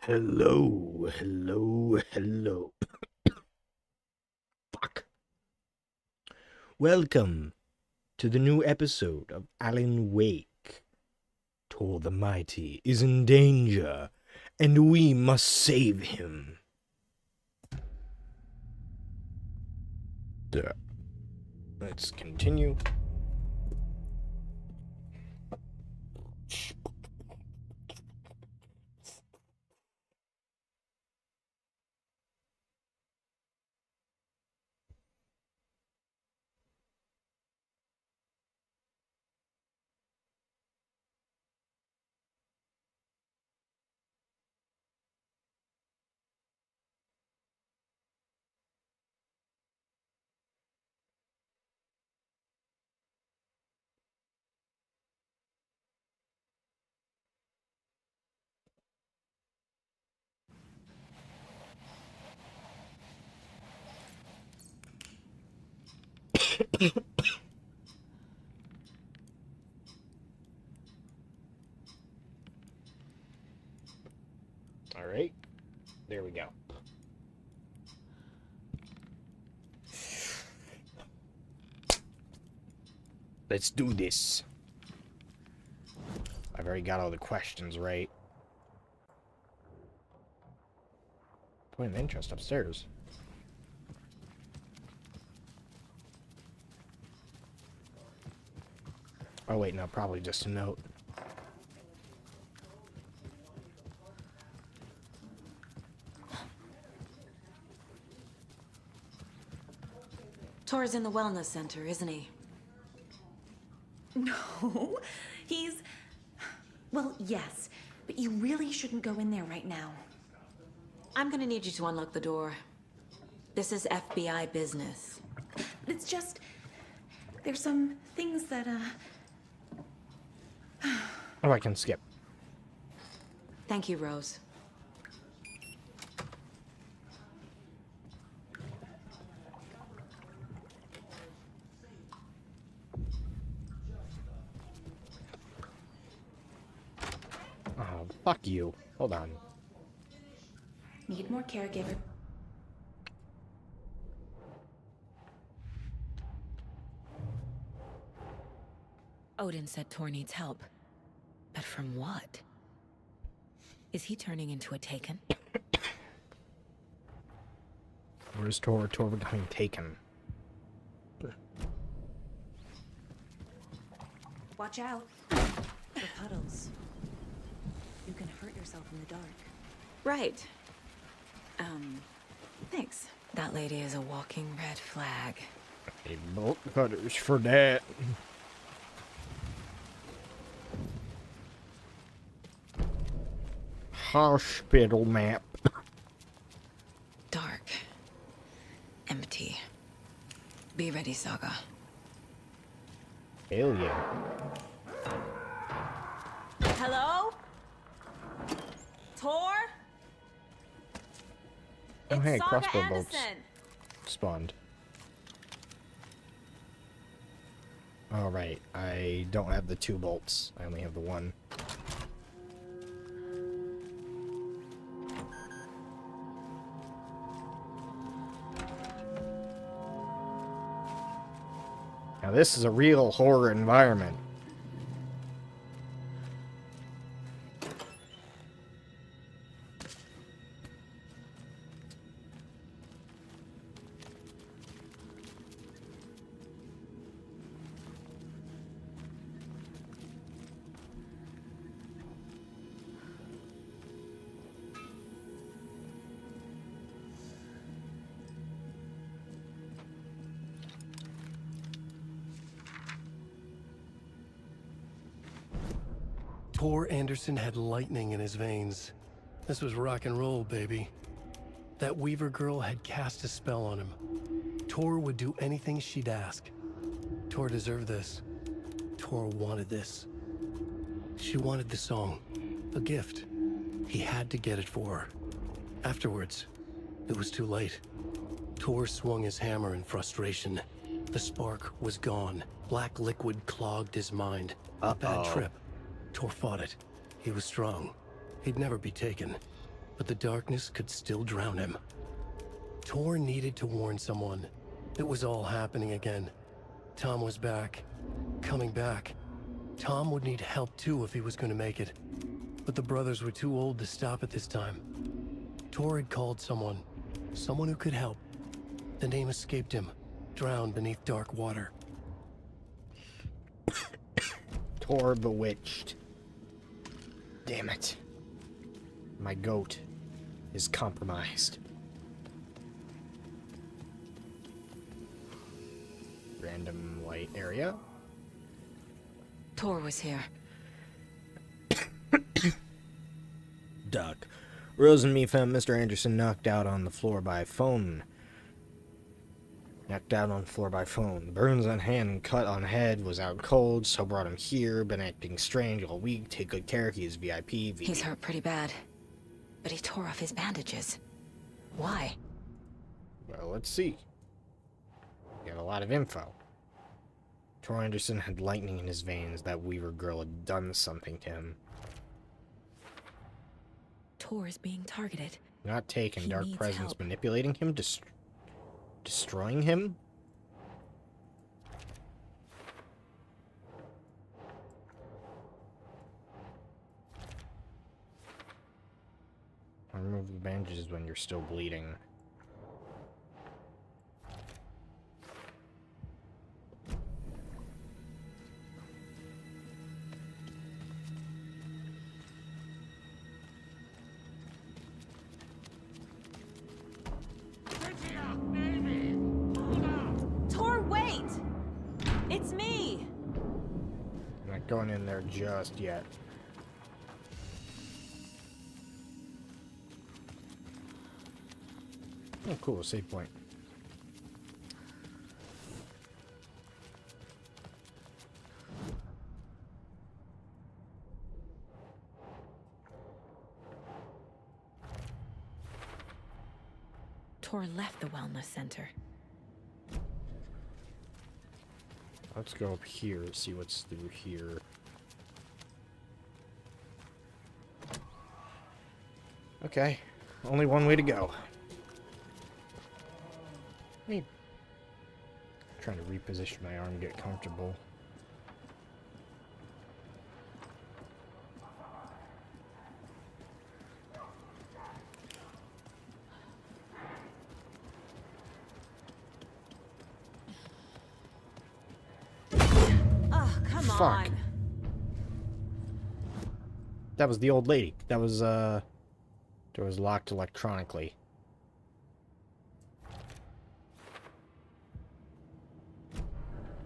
Hello, hello, hello. Fuck. Welcome to the new episode of Alan Wake. Tor the Mighty is in danger, and we must save him. Let's continue. All right, there we go. Let's do this. I've already got all the questions right. Point of interest upstairs. Oh wait, no, probably just a note. Tor's in the wellness center, isn't he? No, he's... Well, yes, but you really shouldn't go in there right now. I'm gonna need you to unlock the door. This is FBI business. It's just... There's some things that, Oh, I can skip. Thank you, Rose. Oh, fuck you. Hold on. Need more caregiver. Odin said Tor needs help. But from what? Is he turning into a Taken? Where's Tor? Tor becoming taken. Watch out. The puddles. You can hurt yourself in the dark. Right. Thanks. That lady is a walking red flag. A bolt cutters for that. Hospital map. Dark. Empty. Be ready, Saga. Hell yeah. Hello? Tor? Oh hey, Saga crossbow bolts Anderson. spawned. Alright, I don't have the 2 bolts. I only have the 1. Now this is a real horror environment. Tor Anderson had lightning in his veins. This was rock and roll, baby. That Weaver girl had cast a spell on him. Tor would do anything she'd ask. Tor deserved this. Tor wanted this. She wanted the song. A gift. He had to get it for her. Afterwards, it was too late. Tor swung his hammer in frustration. The spark was gone. Black liquid clogged his mind. A bad trip. Tor fought it. He was strong. He'd never be taken. but the darkness could still drown him. Tor needed to warn someone. It was all happening again. Tom was back. Coming back. Tom would need help too if he was going to make it. But the brothers were too old to stop at this time. Tor had called someone. Someone who could help. The name escaped him. Drowned beneath dark water. Tor bewitched. Damn it. My goat is compromised. Random light area. Tor was here. Duck. Rose and me found Mr. Anderson knocked out on the floor by phone. Burns on hand and cut on head. Was out cold, so brought him here. Been acting strange all week. Take good care. He is VIP. He's hurt pretty bad. But he tore off his bandages. Why? Well, let's see. We have a lot of info. Tor Anderson had lightning in his veins. That Weaver girl had done something to him. Tor is being targeted. Not taken. He Dark needs presence help. manipulating him? Destroying him? Remove the bandages when you're still bleeding. Tor, wait! It's me! I'm not going in there just yet. Oh, cool, save point. Tor left the wellness center. Let's go up here and see what's through here. Okay, only one way to go. Me trying to reposition my arm, get comfortable. Oh, come Fuck. on. That was the old lady. That was, door was locked electronically.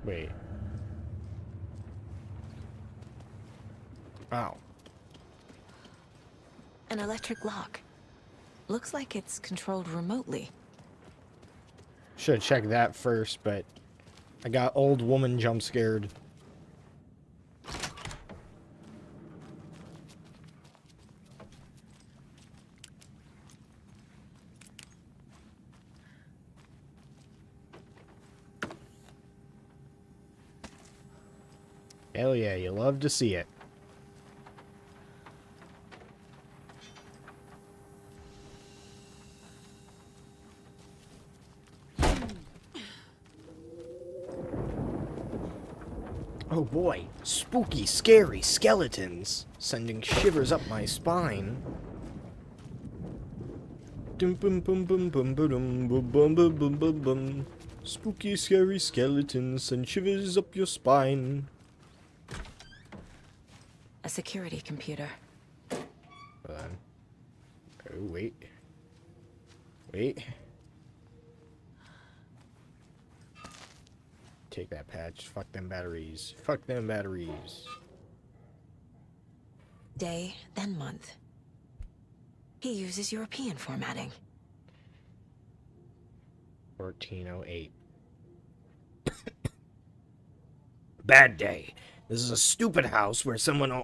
Wait. Wow. An electric lock. Looks like it's controlled remotely. Should have checked that first, but I got old woman jump scared. Hell yeah, you love to see it. Oh boy, spooky, scary skeletons, sending shivers up my spine. Dum bum bum bum bum bum bum bum bum bum bum bum. Spooky, scary skeletons send shivers up your spine. A security computer. Hold on. Oh, wait. Wait. Take that patch. Fuck them batteries. Fuck them batteries. Day, then month. He uses European formatting. 1408. Bad day. This is a stupid house where something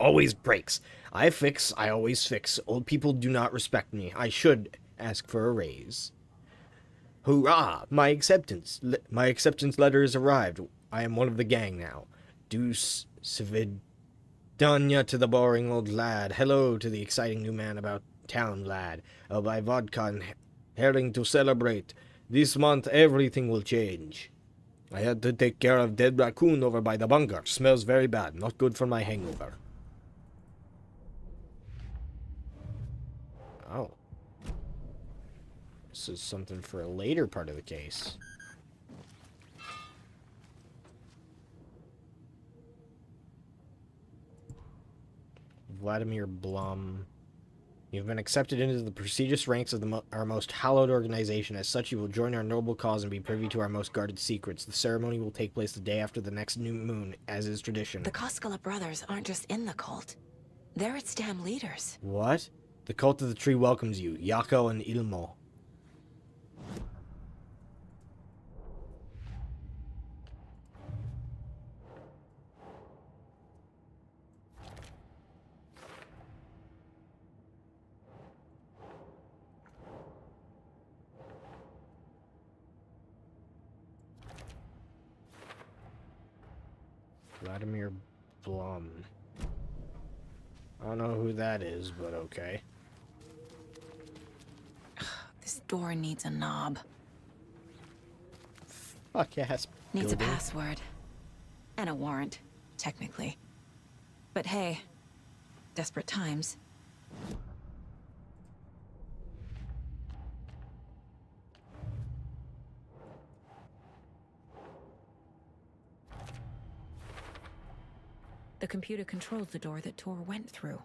always breaks. I always fix. Old people do not respect me. I should ask for a raise. Hurrah! My acceptance letter has arrived. I am one of the gang now. Deuce Civid Danya to the boring old lad. Hello to the exciting new man about town lad. I'll buy vodka and herring to celebrate. This month everything will change. I had to take care of dead raccoon over by the bunker. Smells very bad. Not good for my hangover. Oh. This is something for a later part of the case. Vladimir Blum. You've been accepted into the prestigious ranks of our most hallowed organization. As such, you will join our noble cause and be privy to our most guarded secrets. The ceremony will take place the day after the next new moon, as is tradition. The Koskela brothers aren't just in the cult. They're its damn leaders. What? The cult of the tree welcomes you, Yako and Ilmo. Vladimir Blum. I don't know who that is, but okay. This door needs a knob. Fuck ass Needs a building. password. And a warrant, technically. But hey, desperate times. The computer controls the door that Tor went through.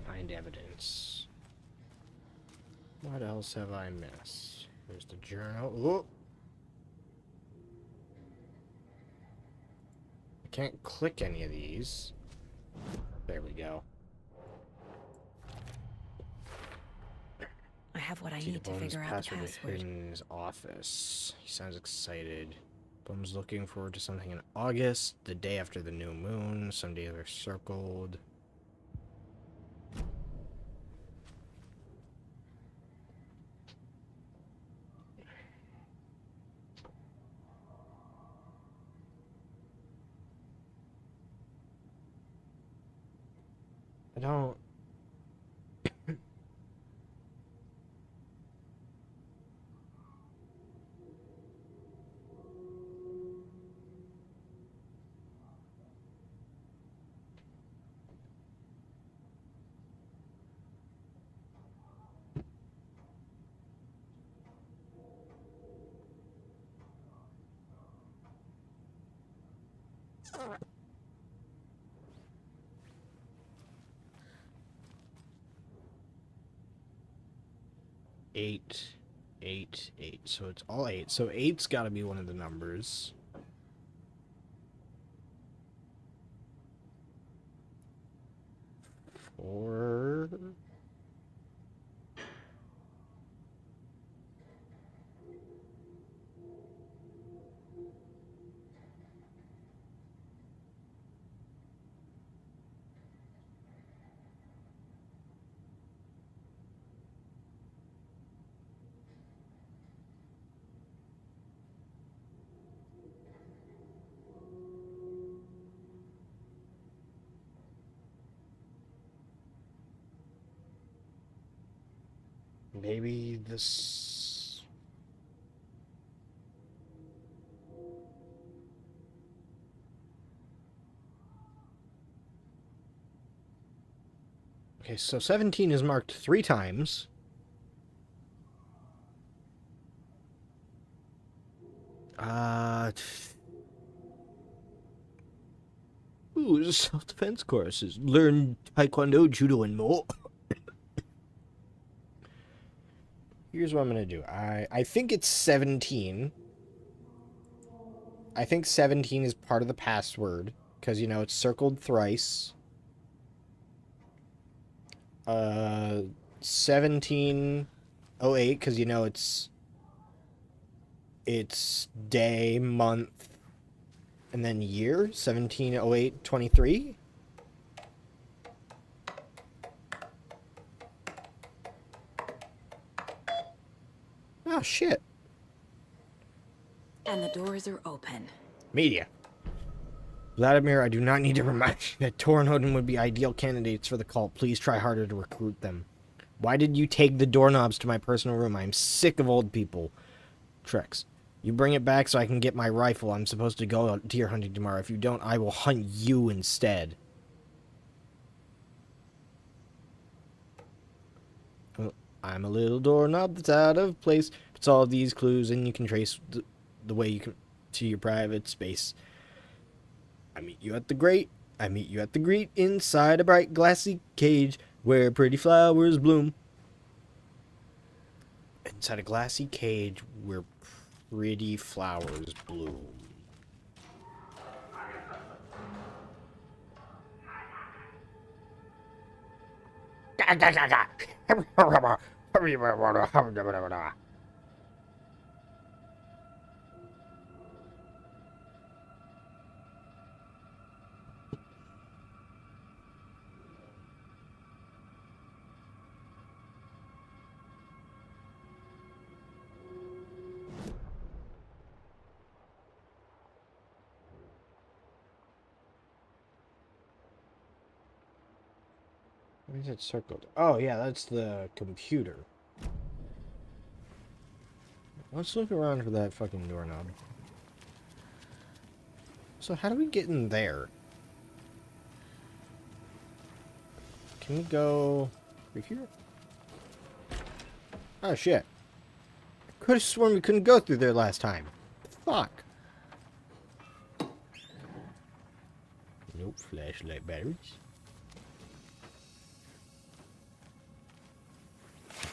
Find evidence. What else have I missed? There's the journal. Ooh. I can't click any of these. There we go. I have what I Tita need to Bum's figure out the password is password. hidden in his office. He sounds excited. Bum's looking forward to something in August, the day after the new moon. Some days are circled. I don't... Eight, 8. So it's all 8. So 8's got to be one of the numbers. Four. Maybe this... Okay, so 17 is marked 3 times. Ooh, self-defense courses. Learn Taekwondo, Judo, and more. Here's what I'm gonna do. I think it's 17. I think 17 is part of the password, because, you know, it's circled thrice. 1708, because, you know, it's day, month, and then year. 1708-23. Oh, shit. And the doors are open. Media. Vladimir, I do not need to remind you that Tor and Odin would be ideal candidates for the cult. Please try harder to recruit them. Why did you take the doorknobs to my personal room? I am sick of old people. Trex. You bring it back so I can get my rifle. I'm supposed to go out deer hunting tomorrow. If you don't, I will hunt you instead. Well, I'm a little doorknob that's out of place. It's all these clues, and you can trace the way you can to your private space. I meet you at the grate. I meet you at the grate inside a bright glassy cage where pretty flowers bloom. Inside a glassy cage where pretty flowers bloom. Why is it circled? Oh, yeah, that's the computer. Let's look around for that fucking doorknob. So how do we get in there? Can we go over here? Oh, shit. I could have sworn we couldn't go through there last time. Fuck. Nope, flashlight batteries.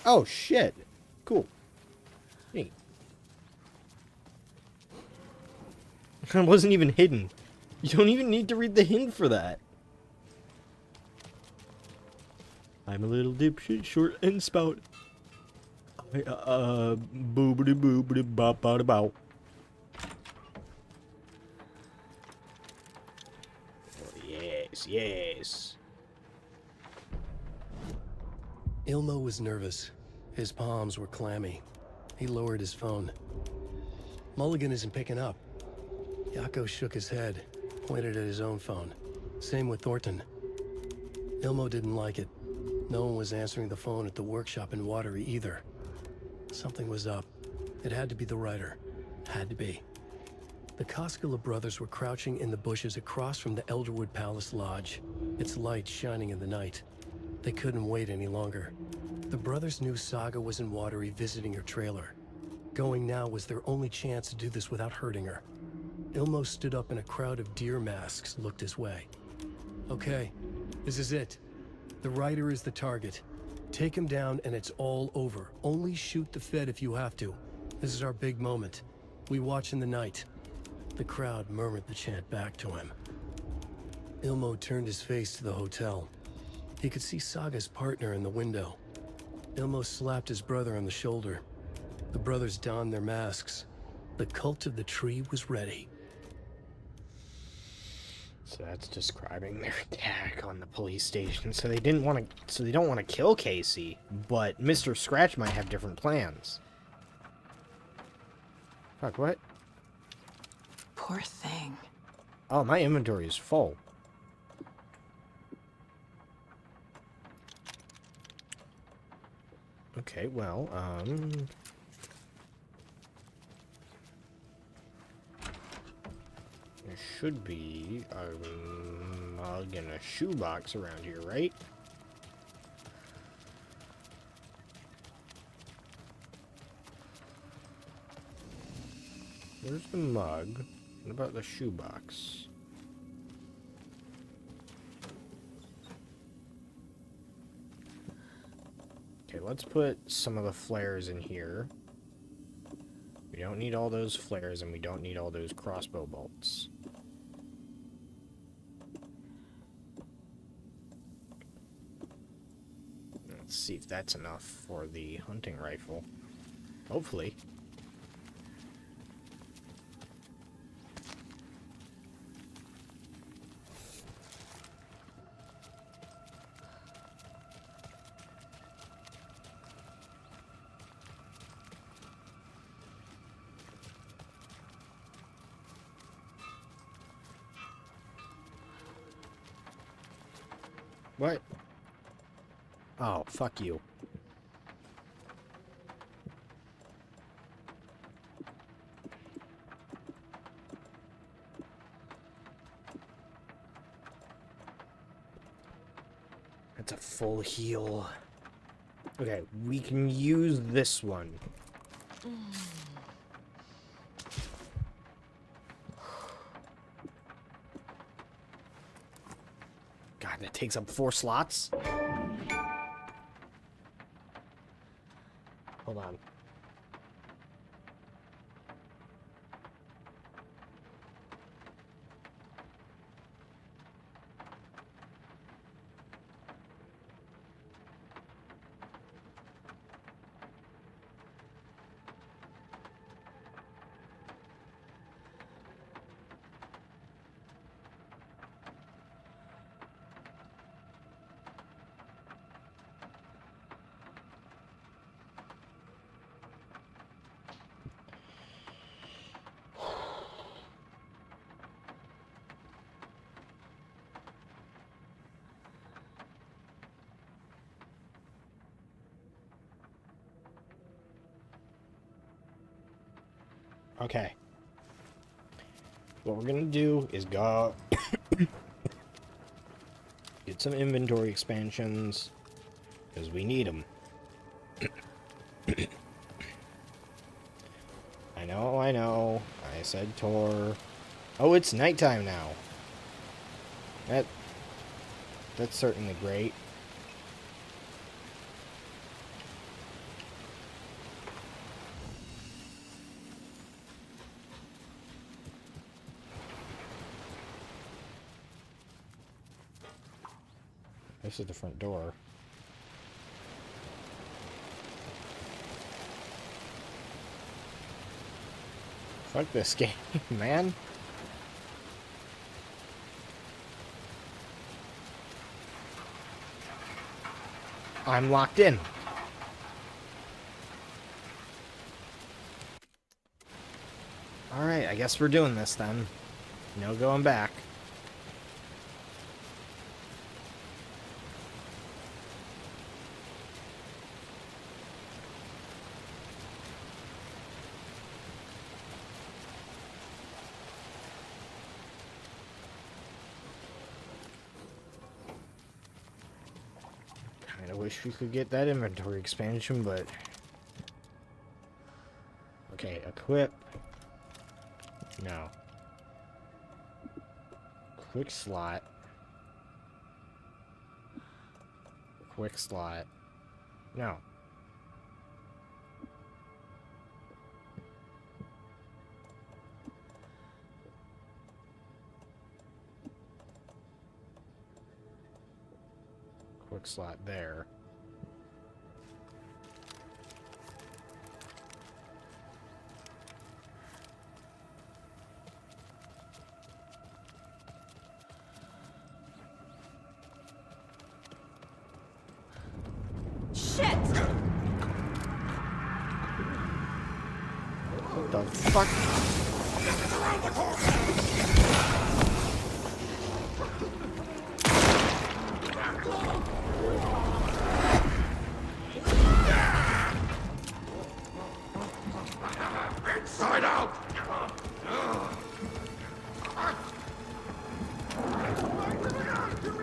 Oh, shit. Cool. Neat. It wasn't even hidden. You don't even need to read the hint for that. I'm a little dipshit, short and spout. Boobity boobity bop bop bow. Oh, yes, yes. Ilmo was nervous. His palms were clammy. He lowered his phone. Mulligan isn't picking up. Yako shook his head, pointed at his own phone. Same with Thornton. Ilmo didn't like it. No one was answering the phone at the workshop in Watery either. Something was up. It had to be the writer. Had to be. The Koskela brothers were crouching in the bushes across from the Elderwood Palace Lodge, its light shining in the night. They couldn't wait any longer. The brothers knew Saga was in Watery visiting her trailer. Going now was their only chance to do this without hurting her. Ilmo stood up and a crowd of deer masks looked his way. Okay, this is it. The writer is the target. Take him down and it's all over. Only shoot the Fed if you have to. This is our big moment. We watch in the night. The crowd murmured the chant back to him. Ilmo turned his face to the hotel. He could see Saga's partner in the window. Ilmo slapped his brother on the shoulder. The brothers donned their masks. The cult of the tree was ready. So that's describing their attack on the police station. So they didn't want to. So they don't want to kill Casey, but Mr. Scratch might have different plans. Fuck, what? Poor thing. Oh, my inventory is full. Okay, well, there should be a mug and a shoebox around here, right? Where's the mug? What about the shoebox? Okay, let's put some of the flares in here. We don't need all those flares, and we don't need all those crossbow bolts. Let's see if that's enough for the hunting rifle. Hopefully. What? Oh, fuck you. That's a full heal. Okay, we can use this one. God, that takes up 4 slots? Hold on. Okay. What we're gonna do is go get some inventory expansions because we need them. I know. I said Tor. Oh, it's nighttime now. That's certainly great. This is the front door. Fuck this game, man. I'm locked in. Alright, I guess we're doing this then. No going back. I wish we could get that inventory expansion, but... Okay, equip. No. Quick slot. Quick slot. No. Quick slot there. Shit! What the fuck? Inside out!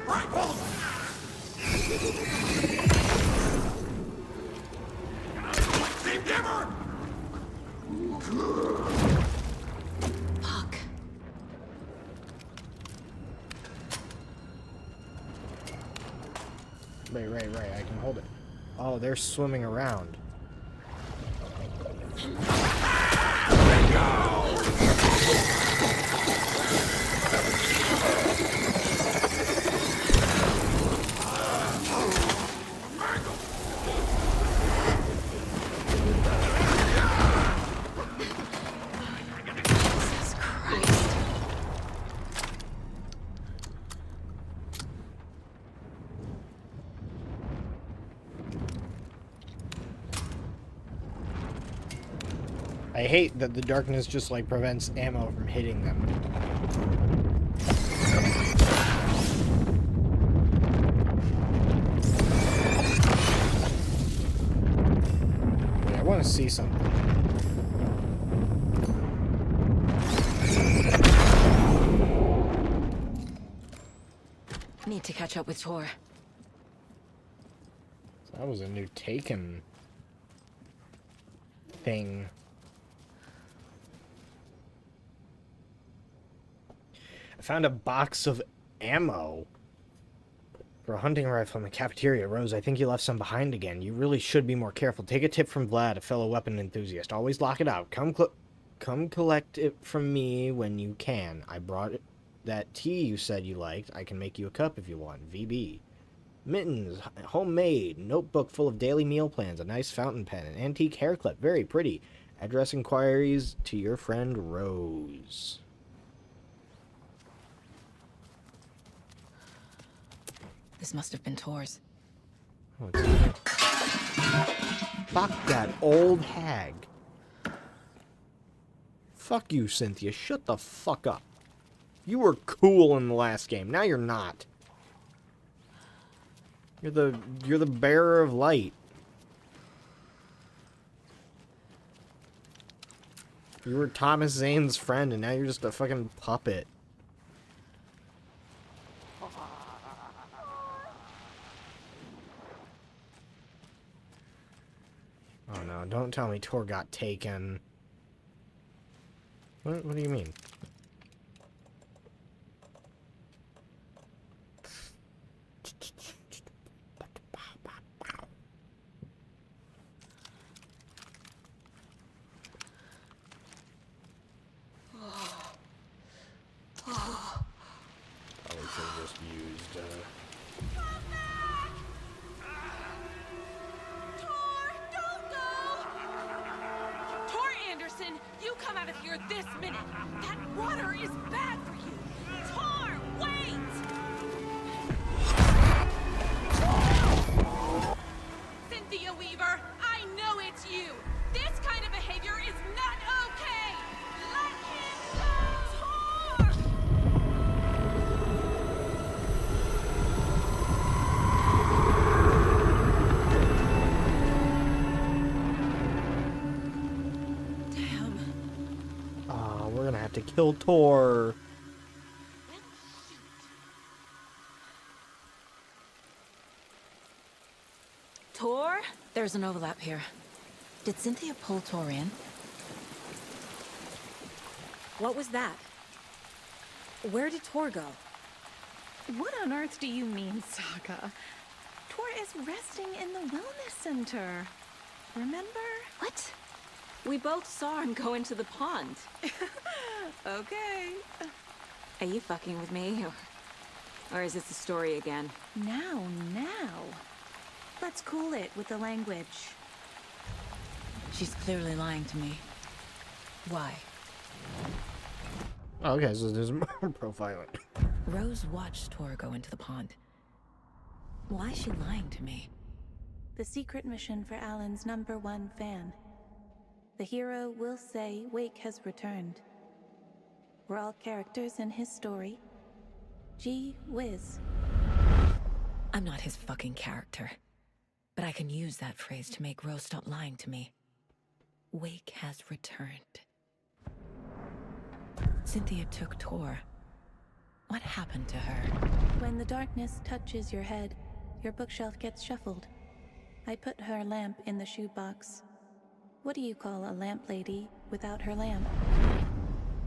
Rifles! Save Dimmer! Fuck. Right. I can hold it. Oh, they're swimming around. Jesus Christ. I hate that the darkness just like prevents ammo from hitting them. see something. Need to catch up with Tor. So that was a new Taken thing. I found a box of ammo for a hunting rifle in the cafeteria. Rose, I think you left some behind again. You really should be more careful. Take a tip from Vlad, a fellow weapon enthusiast. Always lock it out. Come collect it from me when you can. I brought that tea you said you liked. I can make you a cup if you want. VB. Mittens, homemade, notebook full of daily meal plans, a nice fountain pen, an antique hair clip, very pretty. Address inquiries to your friend Rose. This must have been Tor's. Oh, it's... Fuck that old hag. Fuck you, Cynthia. Shut the fuck up. You were cool in the last game. Now you're not. You're the bearer of light. You were Thomas Zane's friend, and now you're just a fucking puppet. Oh no, don't tell me Tor got taken. What do you mean? Probably should have just used, Tor, don't go! Tor Anderson, you come out of here this minute. That water is bad for you. Tor, wait! Cynthia Weaver, I know it's you. This kind of behavior is not okay. Let him go, Tor! Damn. we're gonna have to kill Tor. Tor? There's an overlap here. Did Cynthia pull Tor in? What was that? Where did Tor go? What on earth do you mean, Saga? Tor is resting in the wellness center. Remember? What? We both saw him go into the pond. Okay. Are you fucking with me? Or is this the story again? Now. Let's cool it with the language. She's clearly lying to me. Why? Oh, okay, so there's more profiling. Rose watched Tor go into the pond. Why is she lying to me? The secret mission for Alan's #1 fan. The hero will say Wake has returned. We're all characters in his story. Gee whiz. I'm not his fucking character. But I can use that phrase to make Rose stop lying to me. Wake has returned. Cynthia took Tor. What happened to her? When the darkness touches your head, your bookshelf gets shuffled. I put her lamp in the shoebox. What do you call a lamp lady without her lamp?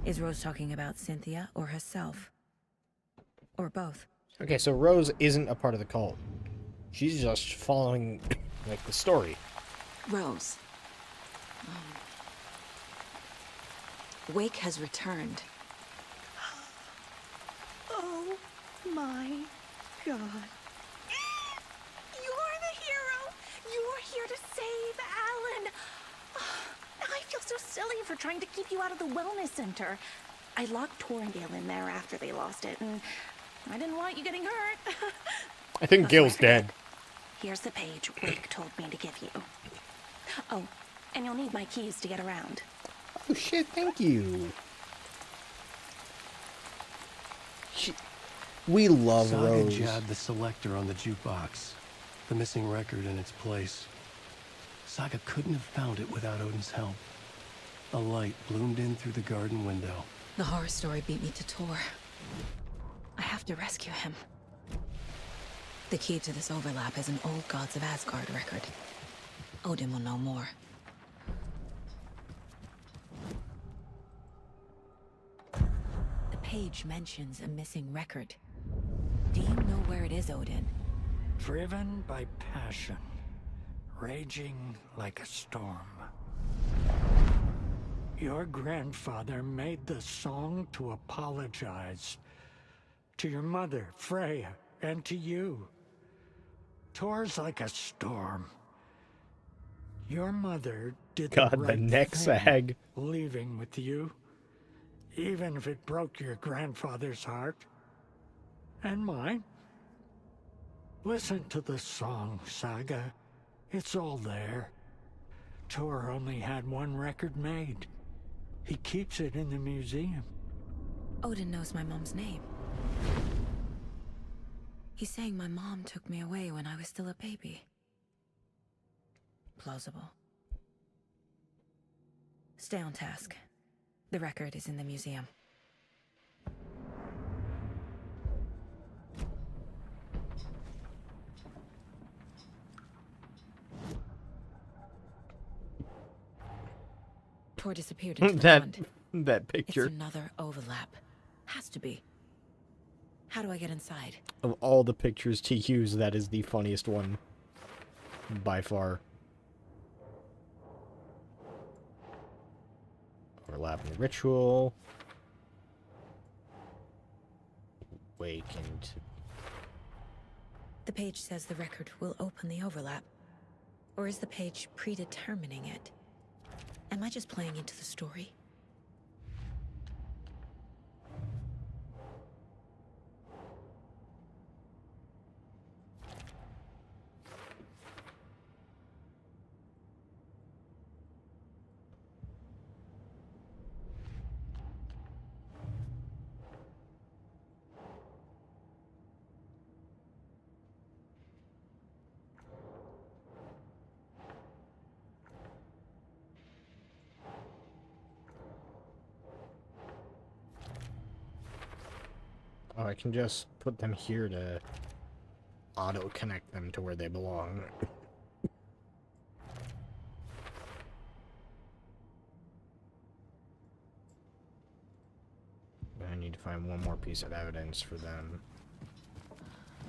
Is Rose talking about Cynthia or herself? Or both? Okay, so Rose isn't a part of the cult. She's just following, like, the story. Rose. Wake has returned. Oh my god. You're the hero! You're here to save Alan! I feel so silly for trying to keep you out of the wellness center. I locked Torngale in there after they lost it, and I didn't want you getting hurt. I think Gil's dead. Here's the page Wake told me to give you. Oh, and you'll need my keys to get around. Oh shit, thank you. We love Saga Rose. jabbed the selector on the jukebox, the missing record in its place. Saga couldn't have found it without Odin's help. A light bloomed in through the garden window. The horror story beat me to Tor. I have to rescue him. The key to this overlap is an old Gods of Asgard record. Odin will know more. The page mentions a missing record. Do you know where it is, Odin? Driven by passion, raging like a storm. Your grandfather made the song to apologize to your mother, Freya, and to you. Tor's like a storm. Your mother did God, the the right neck thing, sag. leaving with you, even if it broke your grandfather's heart and mine. Listen to the song, Saga. It's all there. Tor only had one record made. He keeps it in the museum. Odin knows my mom's name. He's saying my mom took me away when I was still a baby. Plausible. Stay on task. The record is in the museum. Tor disappeared into the pond. that picture. It's another overlap. Has to be. How do I get inside? Of all the pictures to use, that is the funniest one. By far. Overlapping ritual. Awakened. The page says the record will open the overlap. Or is the page predetermining it? Am I just playing into the story? Oh, I can just put them here to auto-connect them to where they belong. I need to find one more piece of evidence for them.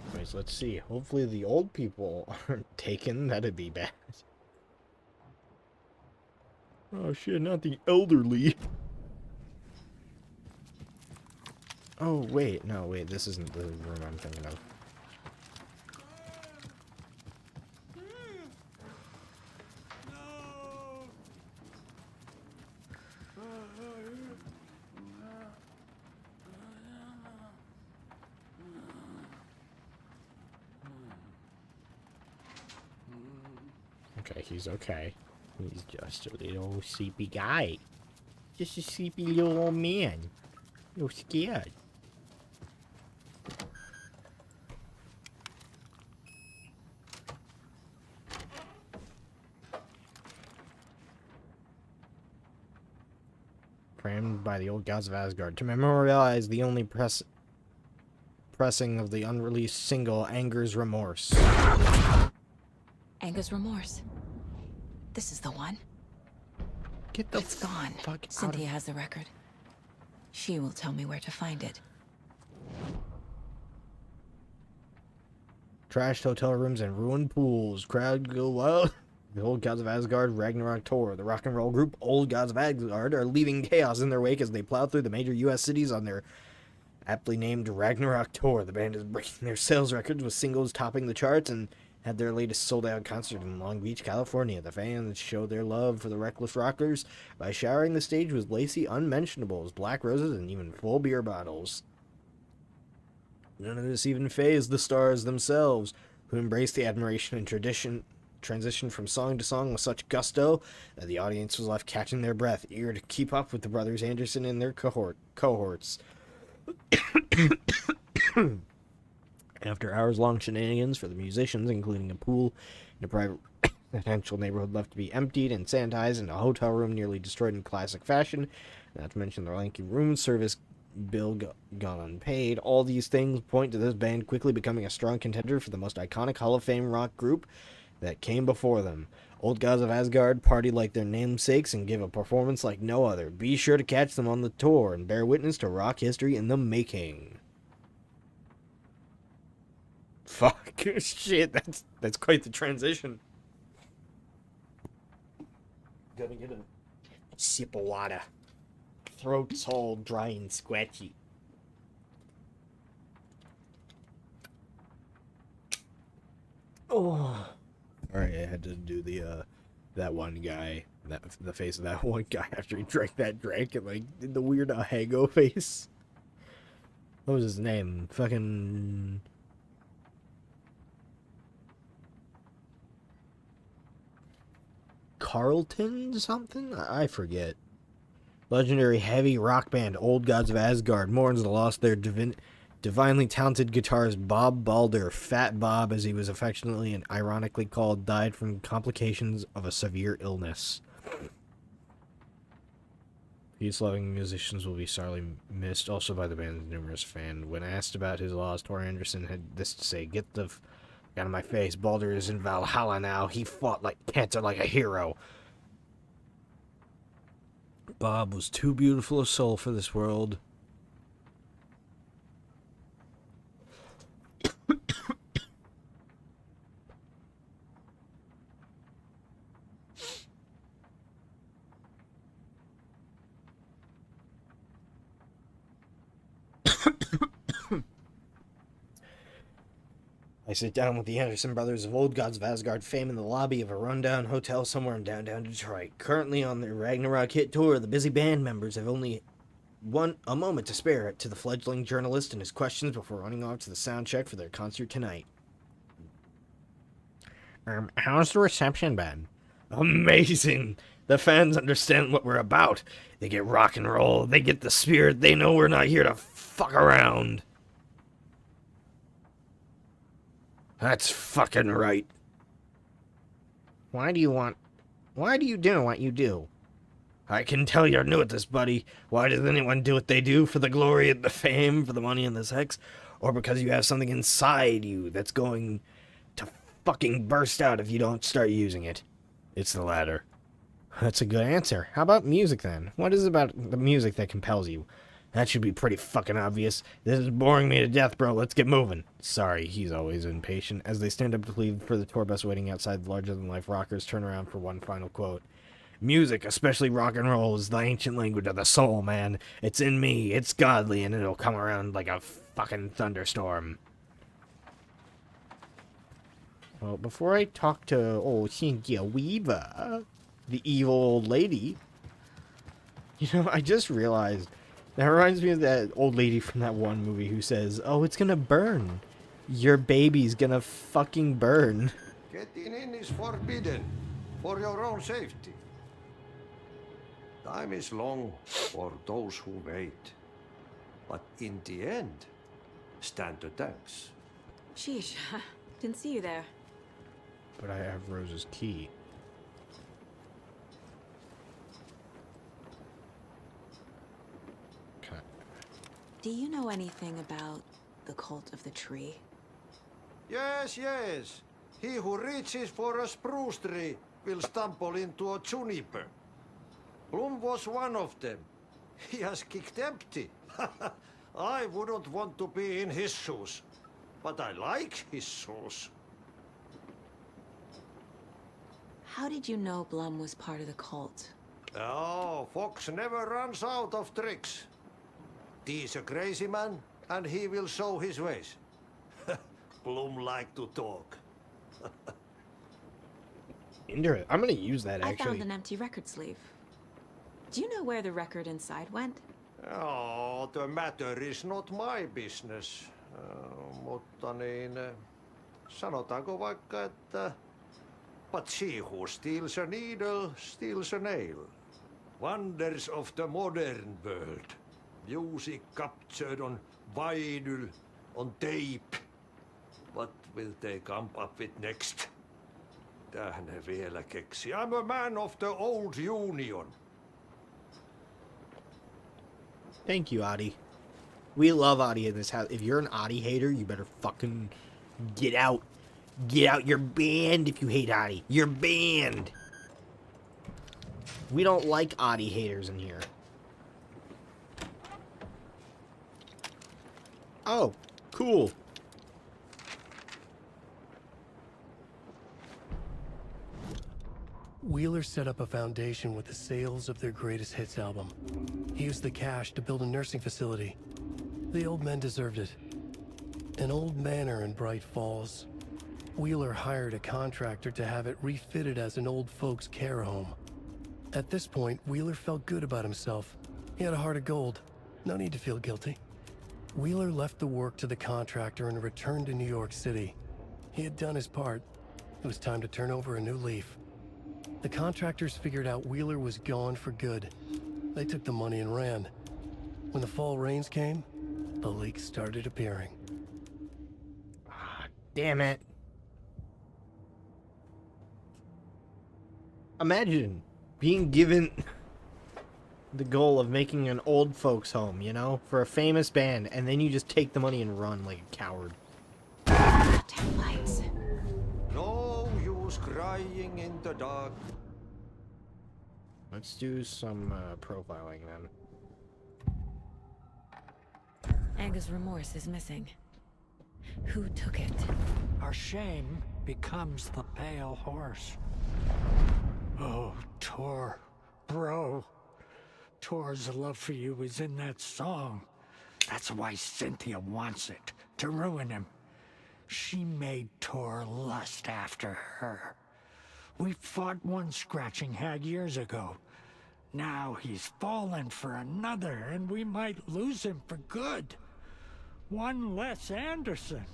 Anyways, let's see. Hopefully the old people aren't taken. That'd be bad. Oh shit, not the elderly. Oh, wait. No, wait. This isn't the room I'm thinking of. Okay, he's okay. He's just a little sleepy guy. Just a sleepy little old man. You're scared. Framed by the old gods of Asgard to memorialize the only pressing of the unreleased single Anger's Remorse. Anger's Remorse. This is the one. Get the It's gone. fuck out of Cynthia has the record. She will tell me where to find it. Trashed hotel rooms and ruined pools. Crowd go wild. The old gods of Asgard, Ragnarok Tour. The rock and roll group Old Gods of Asgard are leaving chaos in their wake as they plow through the major U.S. cities on their aptly named Ragnarok Tour. The band is breaking their sales records with singles topping the charts and had their latest sold-out concert in Long Beach, California. The fans showed their love for the Reckless Rockers by showering the stage with lacy unmentionables, black roses, and even full beer bottles. None of this even fazed the stars themselves, who embraced the admiration and transition from song to song with such gusto that the audience was left catching their breath, eager to keep up with the brothers Anderson and their cohorts. After hours-long shenanigans for the musicians, including a pool and a private The potential neighborhood left to be emptied and sanitized, and a hotel room nearly destroyed in classic fashion. Not to mention the lanky room service bill gone unpaid. All these things point to this band quickly becoming a strong contender for the most iconic Hall of Fame rock group that came before them. Old Gods of Asgard party like their namesakes and give a performance like no other. Be sure to catch them on the tour and bear witness to rock history in the making. Fuck. Shit, that's quite the transition. Gonna get a sip of water. Throat's all dry and scratchy. Oh. Alright, I had to do the that one guy, the face of that one guy after he drank that drink and like did the weird Hago face. What was his name? Fucking Carlton something? I forget. Legendary heavy rock band Old Gods of Asgard mourns the loss of their divinely talented guitarist Bob Balder. Fat Bob, as he was affectionately and ironically called, died from complications of a severe illness. Peace-loving musicians will be sorely missed, also by the band's numerous fans. When asked about his loss, Tor Anderson had this to say: "Get the out of my face. Balder is in Valhalla now. He fought like cancer like a hero. Bob was too beautiful a soul for this world." I sit down with the Anderson brothers of Old Gods of Asgard fame in the lobby of a rundown hotel somewhere in downtown Detroit. Currently on their Ragnarok hit tour, the busy band members have only a moment to spare to the fledgling journalist and his questions before running off to the sound check for their concert tonight. How's the reception been? Amazing! The fans understand what we're about. They get rock and roll, they get the spirit, they know we're not here to fuck around. That's fucking right. Why do you do what you do? I can tell you're new at this, buddy. Why does anyone do what they do? For the glory and the fame, for the money and the sex? Or because you have something inside you that's going to fucking burst out if you don't start using it? It's the latter. That's a good answer. How about music, then? What is it about the music that compels you? That should be pretty fucking obvious. This is boring me to death, bro. Let's get moving. Sorry, he's always impatient. As they stand up to leave for the tour bus waiting outside the larger-than-life rockers, turn around for one final quote. Music, especially rock and roll, is the ancient language of the soul, man. It's in me, it's godly, and it'll come around like a fucking thunderstorm. Well, before I talk to old Cynthia Weaver, the evil old lady, you know, I just realized that reminds me of that old lady from that one movie who says, "Oh, it's gonna burn. Your baby's gonna fucking burn." Getting in is forbidden, for your own safety. Time is long for those who wait. But in the end, stand the thanks. Sheesh, didn't see you there. But I have Rose's key. Okay. Do you know anything about the Cult of the Tree? Yes, yes. He who reaches for a spruce tree will stumble into a juniper. Bloom was one of them. He has kicked empty. I wouldn't want to be in his shoes. But I like his shoes. How did you know Blum was part of the cult? Oh, Fox never runs out of tricks. He's a crazy man, and he will show his ways. Bloom like to talk. Interesting. I'm gonna use that I actually. found an empty record sleeve. Do you know where the record inside went? Oh, the matter is not my business. Mutta niin, sanotaanko vaikka, että but she who steals a needle steals a nail. Wonders of the modern world. Music captured on vinyl, on tape. What will they come up with next? Mitä ne vielä keksi? I'm a man of the old union. Thank you, Adi. We love Adi in this house. If you're an Adi hater, you better fucking get out. Get out. You're banned if you hate Adi. You're banned. We don't like Adi haters in here. Oh, cool. Wheeler set up a foundation with the sales of their greatest hits album. He used the cash to build a nursing facility. The old men deserved it. An old manor in Bright Falls. Wheeler hired a contractor to have it refitted as an old folks' care home. At this point, Wheeler felt good about himself. He had a heart of gold. No need to feel guilty. Wheeler left the work to the contractor and returned to New York City. He had done his part. It was time to turn over a new leaf. The contractors figured out Wheeler was gone for good. They took the money and ran. When the fall rains came, the leaks started appearing. Ah, damn it. Imagine being given the goal of making an old folks home, you know, for a famous band, and then you just take the money and run like a coward. Taillights. No use crying in the dark. Let's do some profiling then. Angus Remorse is missing. Who took it? Our shame becomes the pale horse. Oh, Tor. Bro. Tor's love for you is in that song. That's why Cynthia wants it, to ruin him. She made Tor lust after her. We fought one scratching hag years ago. Now he's fallen for another, and we might lose him for good. One less Anderson.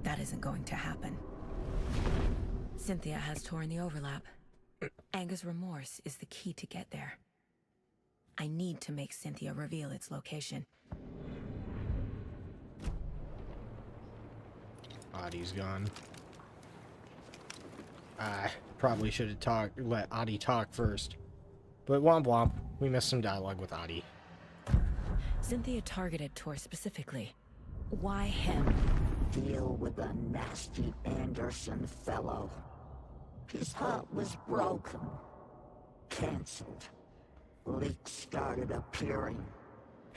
That isn't going to happen. Cynthia has Tor in the overlap. Angus Remorse is the key to get there. I need to make Cynthia reveal its location. Adi's gone. I probably should have let Adi talk first. But womp womp, we missed some dialogue with Adi. Cynthia targeted Tor specifically. Why him? Deal with the nasty Anderson fellow. His heart was broken. Cancelled. Leaks started appearing.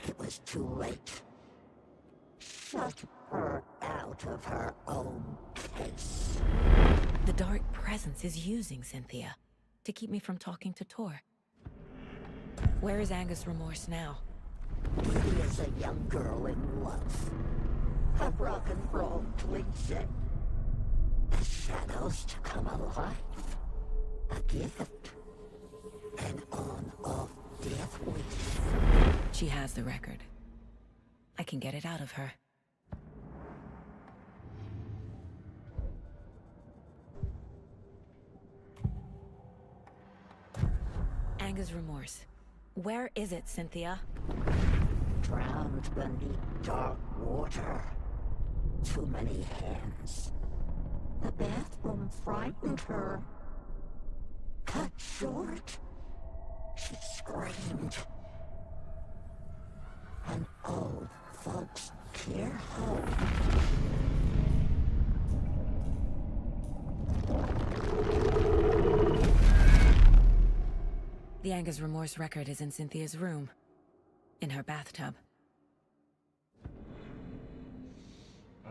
It was too late. Shut her out of her own case. The Dark Presence is using Cynthia to keep me from talking to Tor. Where is Angus Remorse now? He is a young girl in love. A rock and roll zen. The shadows to come alive. A gift. An on-off death wish. She has the record. I can get it out of her. Angus Remorse. Where is it, Cynthia? Drowned beneath dark water. Too many hands. The bathroom frightened her. Cut short. She screamed. An old folks' care home. The Angus Remorse record is in Cynthia's room. In her bathtub.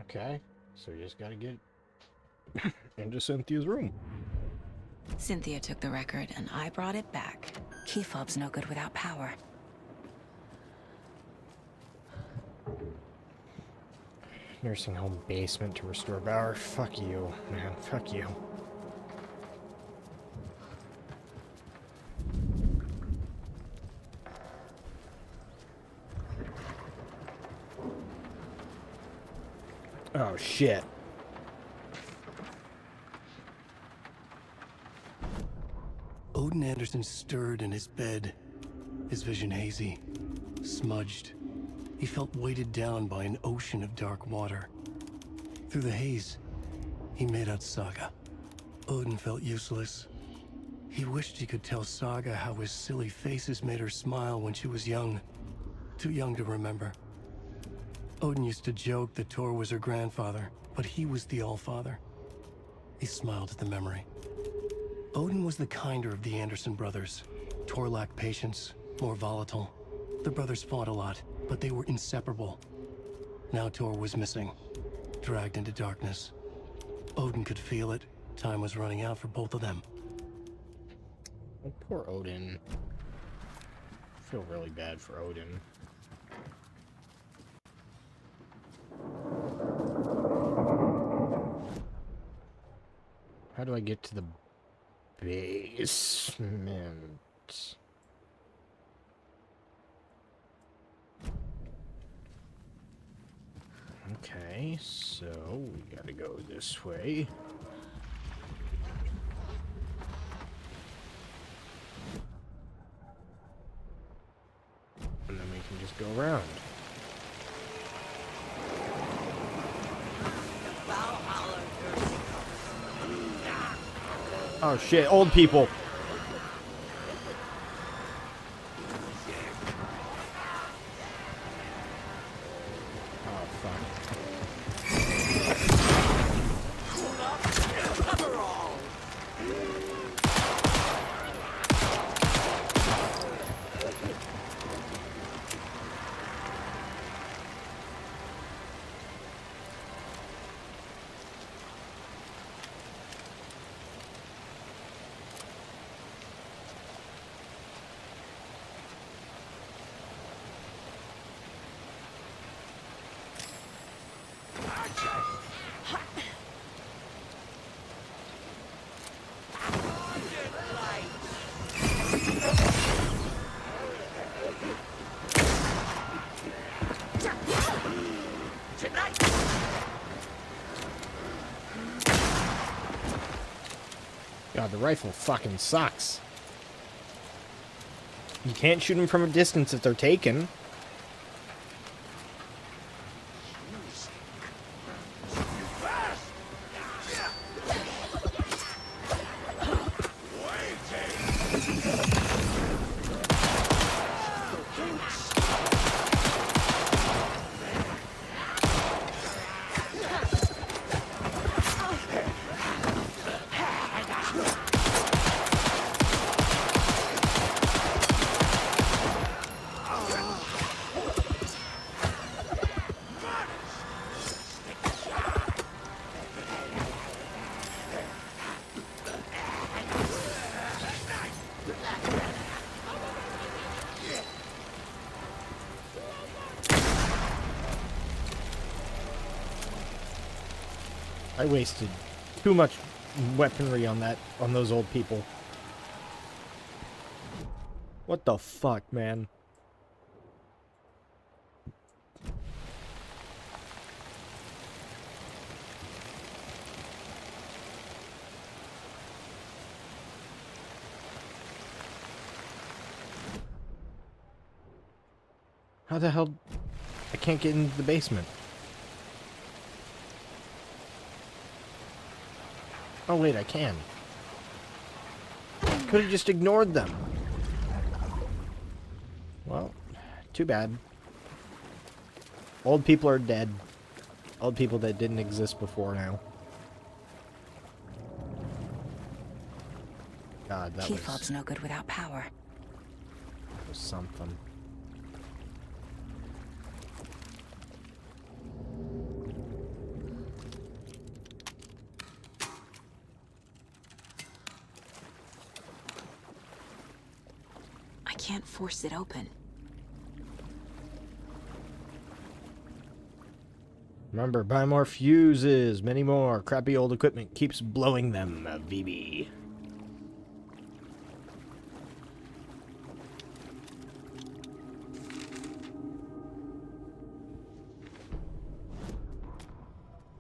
Okay, so you just gotta get into Cynthia's room. Cynthia took the record, and I brought it back. Key fob's no good without power. Nursing home basement to restore power. Fuck you, man. Fuck you. Oh, shit. Odin Anderson stirred in his bed, his vision hazy, smudged. He felt weighted down by an ocean of dark water. Through the haze, he made out Saga. Odin felt useless. He wished he could tell Saga how his silly faces made her smile when she was young. Too young to remember. Odin used to joke that Tor was her grandfather, but he was the Allfather. He smiled at the memory. Odin was the kinder of the Anderson brothers. Tor lacked patience, more volatile. The brothers fought a lot, but they were inseparable. Now Tor was missing, dragged into darkness. Odin could feel it. Time was running out for both of them. Oh, poor Odin. I feel really bad for Odin. How do I get to the basement? Okay, so we gotta go this way. And then we can just go around. Oh shit, old people. Oh fuck. God, the rifle fucking sucks. You can't shoot them from a distance if they're taken. I wasted too much weaponry on those old people. What the fuck, man? How the hell? I can't get into the basement. Oh wait, I can. Could have just ignored them. Well, too bad. Old people are dead. Old people that didn't exist before now. God, that Key fob's no good without power. was something. I can't force it open. Remember, buy more fuses, many more. Crappy old equipment keeps blowing them, VB.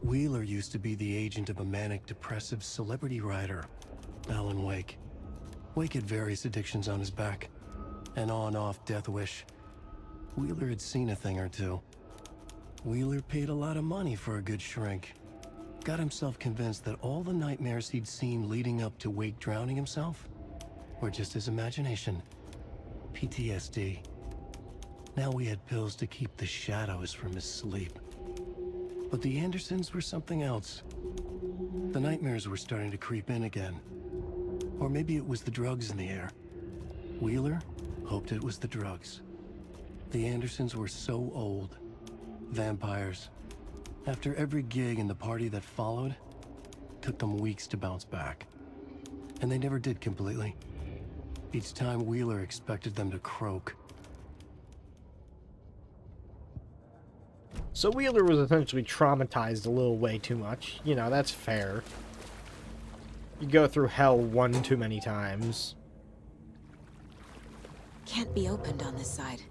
Wheeler used to be the agent of a manic-depressive celebrity writer, Alan Wake. Wake had various addictions on his back. An on-off death wish. Wheeler had seen a thing or two. Wheeler paid a lot of money for a good shrink. got himself convinced that all the nightmares he'd seen leading up to Wake drowning himself were just his imagination. PTSD. Now we had pills to keep the shadows from his sleep. But the Andersons were something else. The nightmares were starting to creep in again. Or maybe it was the drugs in the air. Wheeler hoped it was the drugs. The Andersons were so old. Vampires. After every gig and the party that followed, took them weeks to bounce back. And they never did completely. Each time Wheeler expected them to croak. So Wheeler was essentially traumatized a little way too much. You know, that's fair. You go through hell one too many times. Can't be opened on this side.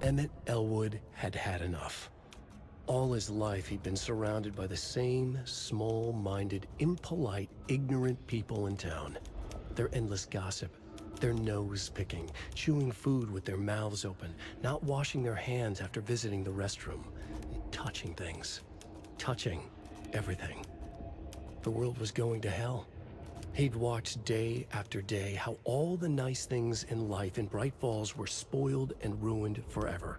Emmett Elwood had had enough. All his life, he'd been surrounded by the same small-minded, impolite, ignorant people in town. Their endless gossip, their nose-picking, chewing food with their mouths open, not washing their hands after visiting the restroom, and touching things. Touching everything. The world was going to hell. He'd watched day after day how all the nice things in life in Bright Falls were spoiled and ruined forever.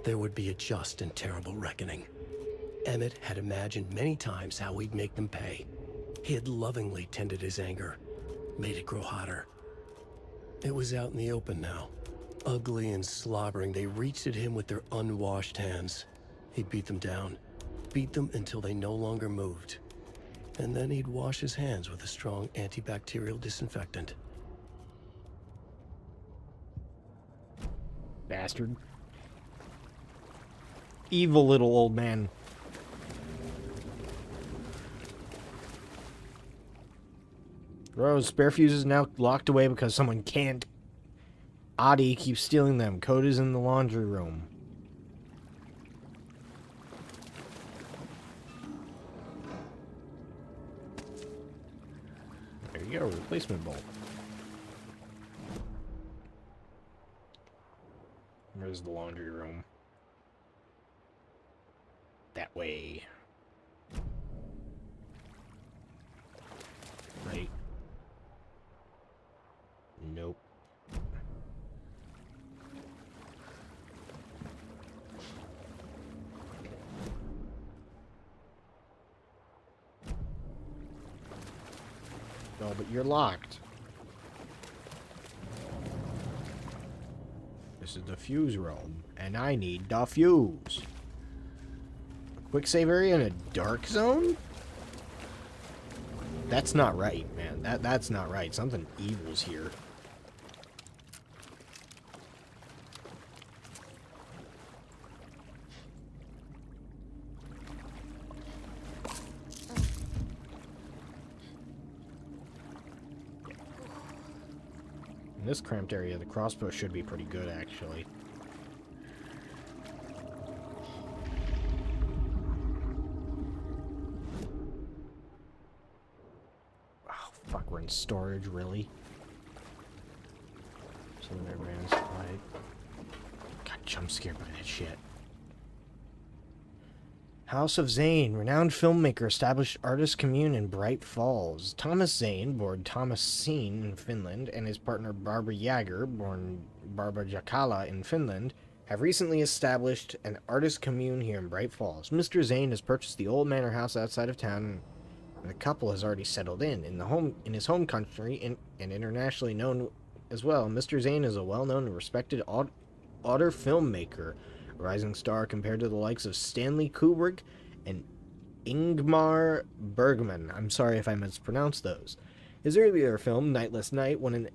There would be a just and terrible reckoning. Emmett had imagined many times how he'd make them pay. He had lovingly tended his anger, made it grow hotter. It was out in the open now. Ugly and slobbering, they reached at him with their unwashed hands. He'd beat them down, beat them until they no longer moved. And then he'd wash his hands with a strong antibacterial disinfectant. Bastard. Evil little old man. Rose, spare fuses now locked away because someone can't. Adi keeps stealing them. Code is in the laundry room. There you go, replacement bolt. Where's the laundry room? That way. Right. Nope. No, but you're locked. This is the fuse room, and I need the fuse. A quick save area in a dark zone? That's not right, man. That's not right. Something evil's here. In this cramped area, the crossbow should be pretty good, actually. Oh, fuck, we're in storage, really? Some of their man's light. Got jump scared by that shit. House of Zane, renowned filmmaker, established artist commune in Bright Falls. Thomas Zane, born Thomas Seen in Finland, and his partner Barbara Jäger, born Barbara Jakala in Finland, have recently established an artist commune here in Bright Falls. Mr. Zane has purchased the old manor house outside of town, and the couple has already settled in his home country and internationally known as well. Mr. Zane is a well-known and respected auteur filmmaker, a rising star compared to the likes of Stanley Kubrick and Ingmar Bergman. I'm sorry if I mispronounced those. His earlier film, Nightless Night, won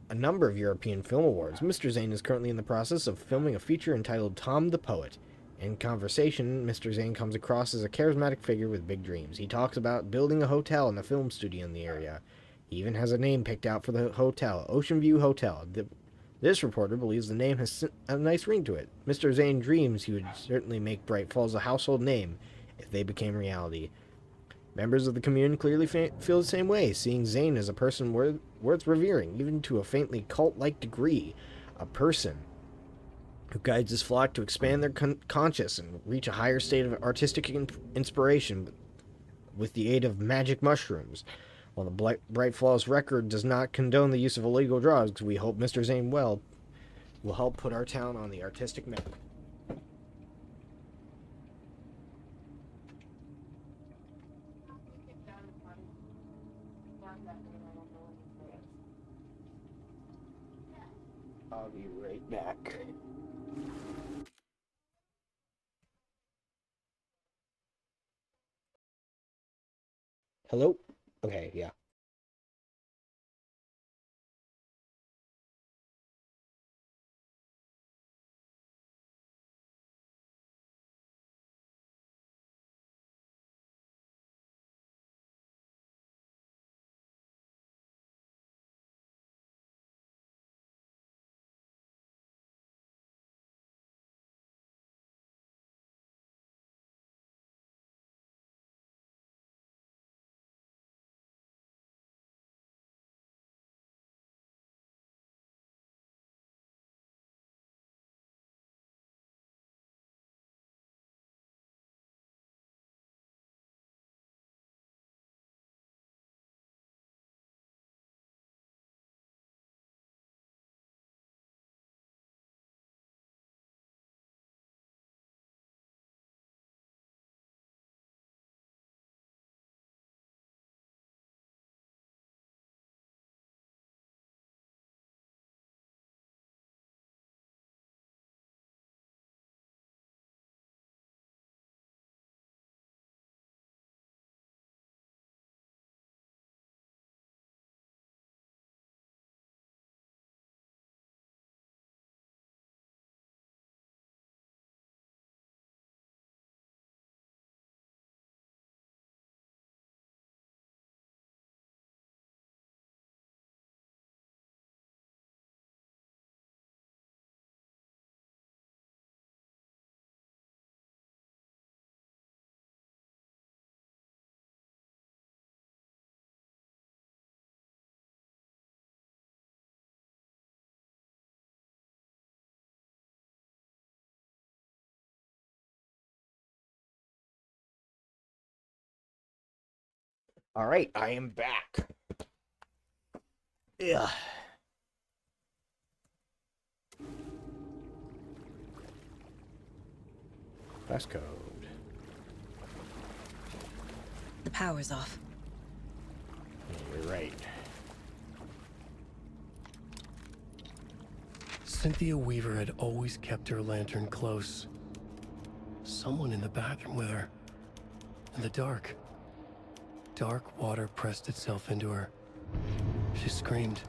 a number of European Film Awards. Mr. Zane is currently in the process of filming a feature entitled Tom the Poet. In conversation, Mr. Zane comes across as a charismatic figure with big dreams. He talks about building a hotel and a film studio in the area. He even has a name picked out for the hotel, Ocean View Hotel. This reporter believes the name has a nice ring to it. Mr. Zane dreams he would certainly make Bright Falls a household name if they became reality. Members of the community clearly feel the same way, seeing Zane as a person worth revering, even to a faintly cult-like degree. A person who guides his flock to expand their conscious and reach a higher state of artistic inspiration with the aid of magic mushrooms. While the Bright Falls record does not condone the use of illegal drugs, we hope Mr. Zane will help put our town on the artistic map. I'll be right back. Hello? Okay, yeah. All right, I am back. Yeah. Passcode. The power's off. Yeah, you're right. Cynthia Weaver had always kept her lantern close. Someone in the bathroom with her. In the dark. Dark water pressed itself into her. She screamed.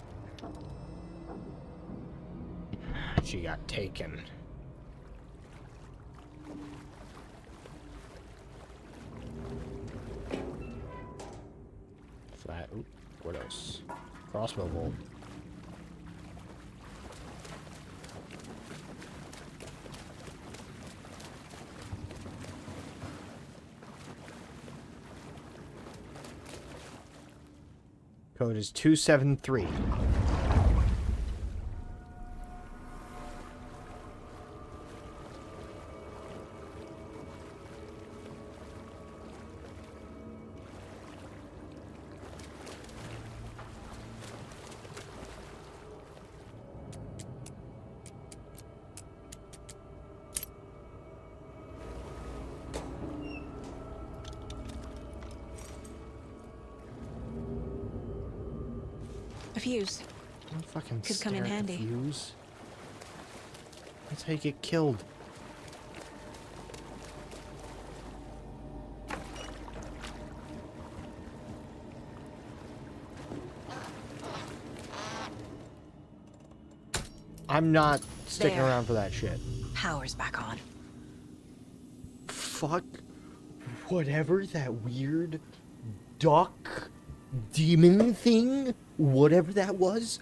She got taken. Flat. Ooh, what else? Crossbow bolt. Code is 273. A fuse. Don't fucking Could come in stare at the handy. fuse. That's how you get killed. I'm not sticking There. around for that shit. Power's back on. Fuck whatever that weird duck demon thing, whatever that was,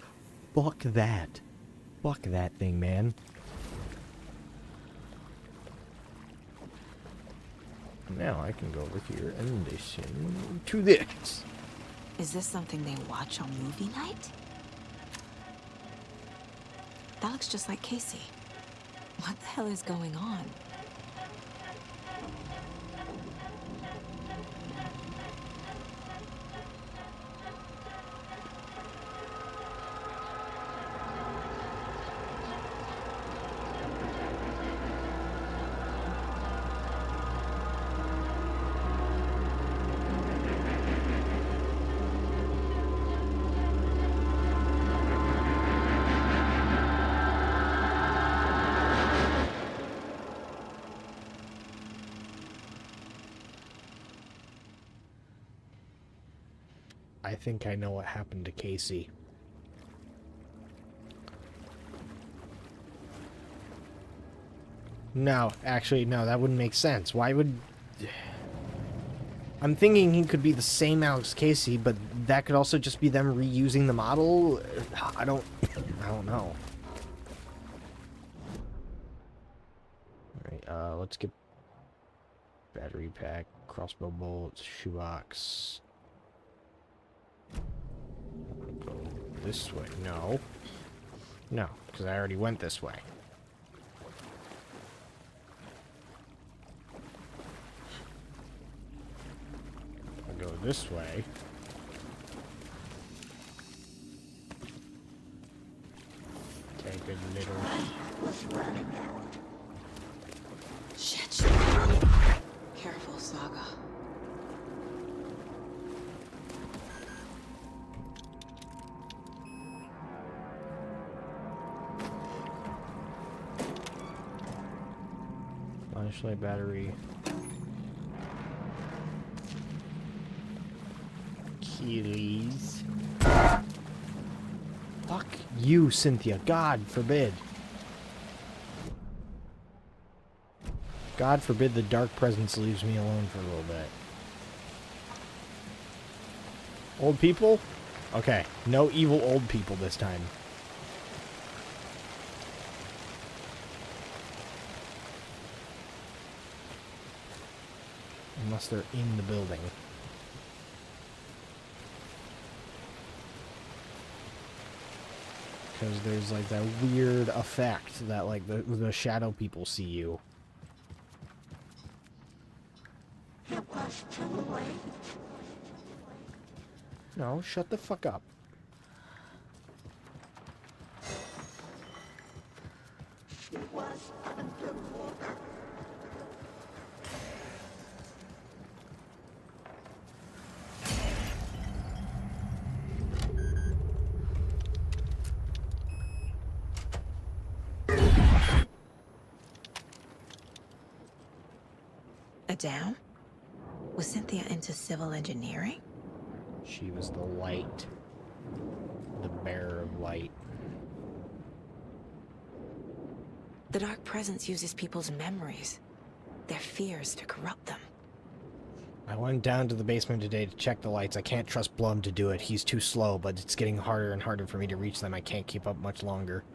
fuck that. Fuck that thing, man. Now I can go over here and listen to this. Is this something they watch on movie night? That looks just like Casey. What the hell is going on? I think I know what happened to Casey. No, actually, no, that wouldn't make sense. Why would... I'm thinking he could be the same Alex Casey, but that could also just be them reusing the model. I don't know. Alright, let's get battery pack, crossbow bolts, shoebox. Go this way. No. No, because I already went this way. I'll go this way. Take a little... Shit. Careful, Saga. Flashlight battery. Keys. Fuck you, Cynthia. God forbid. God forbid the dark presence leaves me alone for a little bit. Old people? Okay. No evil old people this time. Unless they're in the building. Because there's like that weird effect that like the shadow people see you. It was too late. No, shut the fuck up. She was underwater. Down? Was Cynthia into civil engineering? She was the light. The bearer of light. The Dark Presence uses people's memories, their fears to corrupt them. I went down to the basement today to check the lights. I can't trust Blum to do it. He's too slow, but it's getting harder and harder for me to reach them. I can't keep up much longer.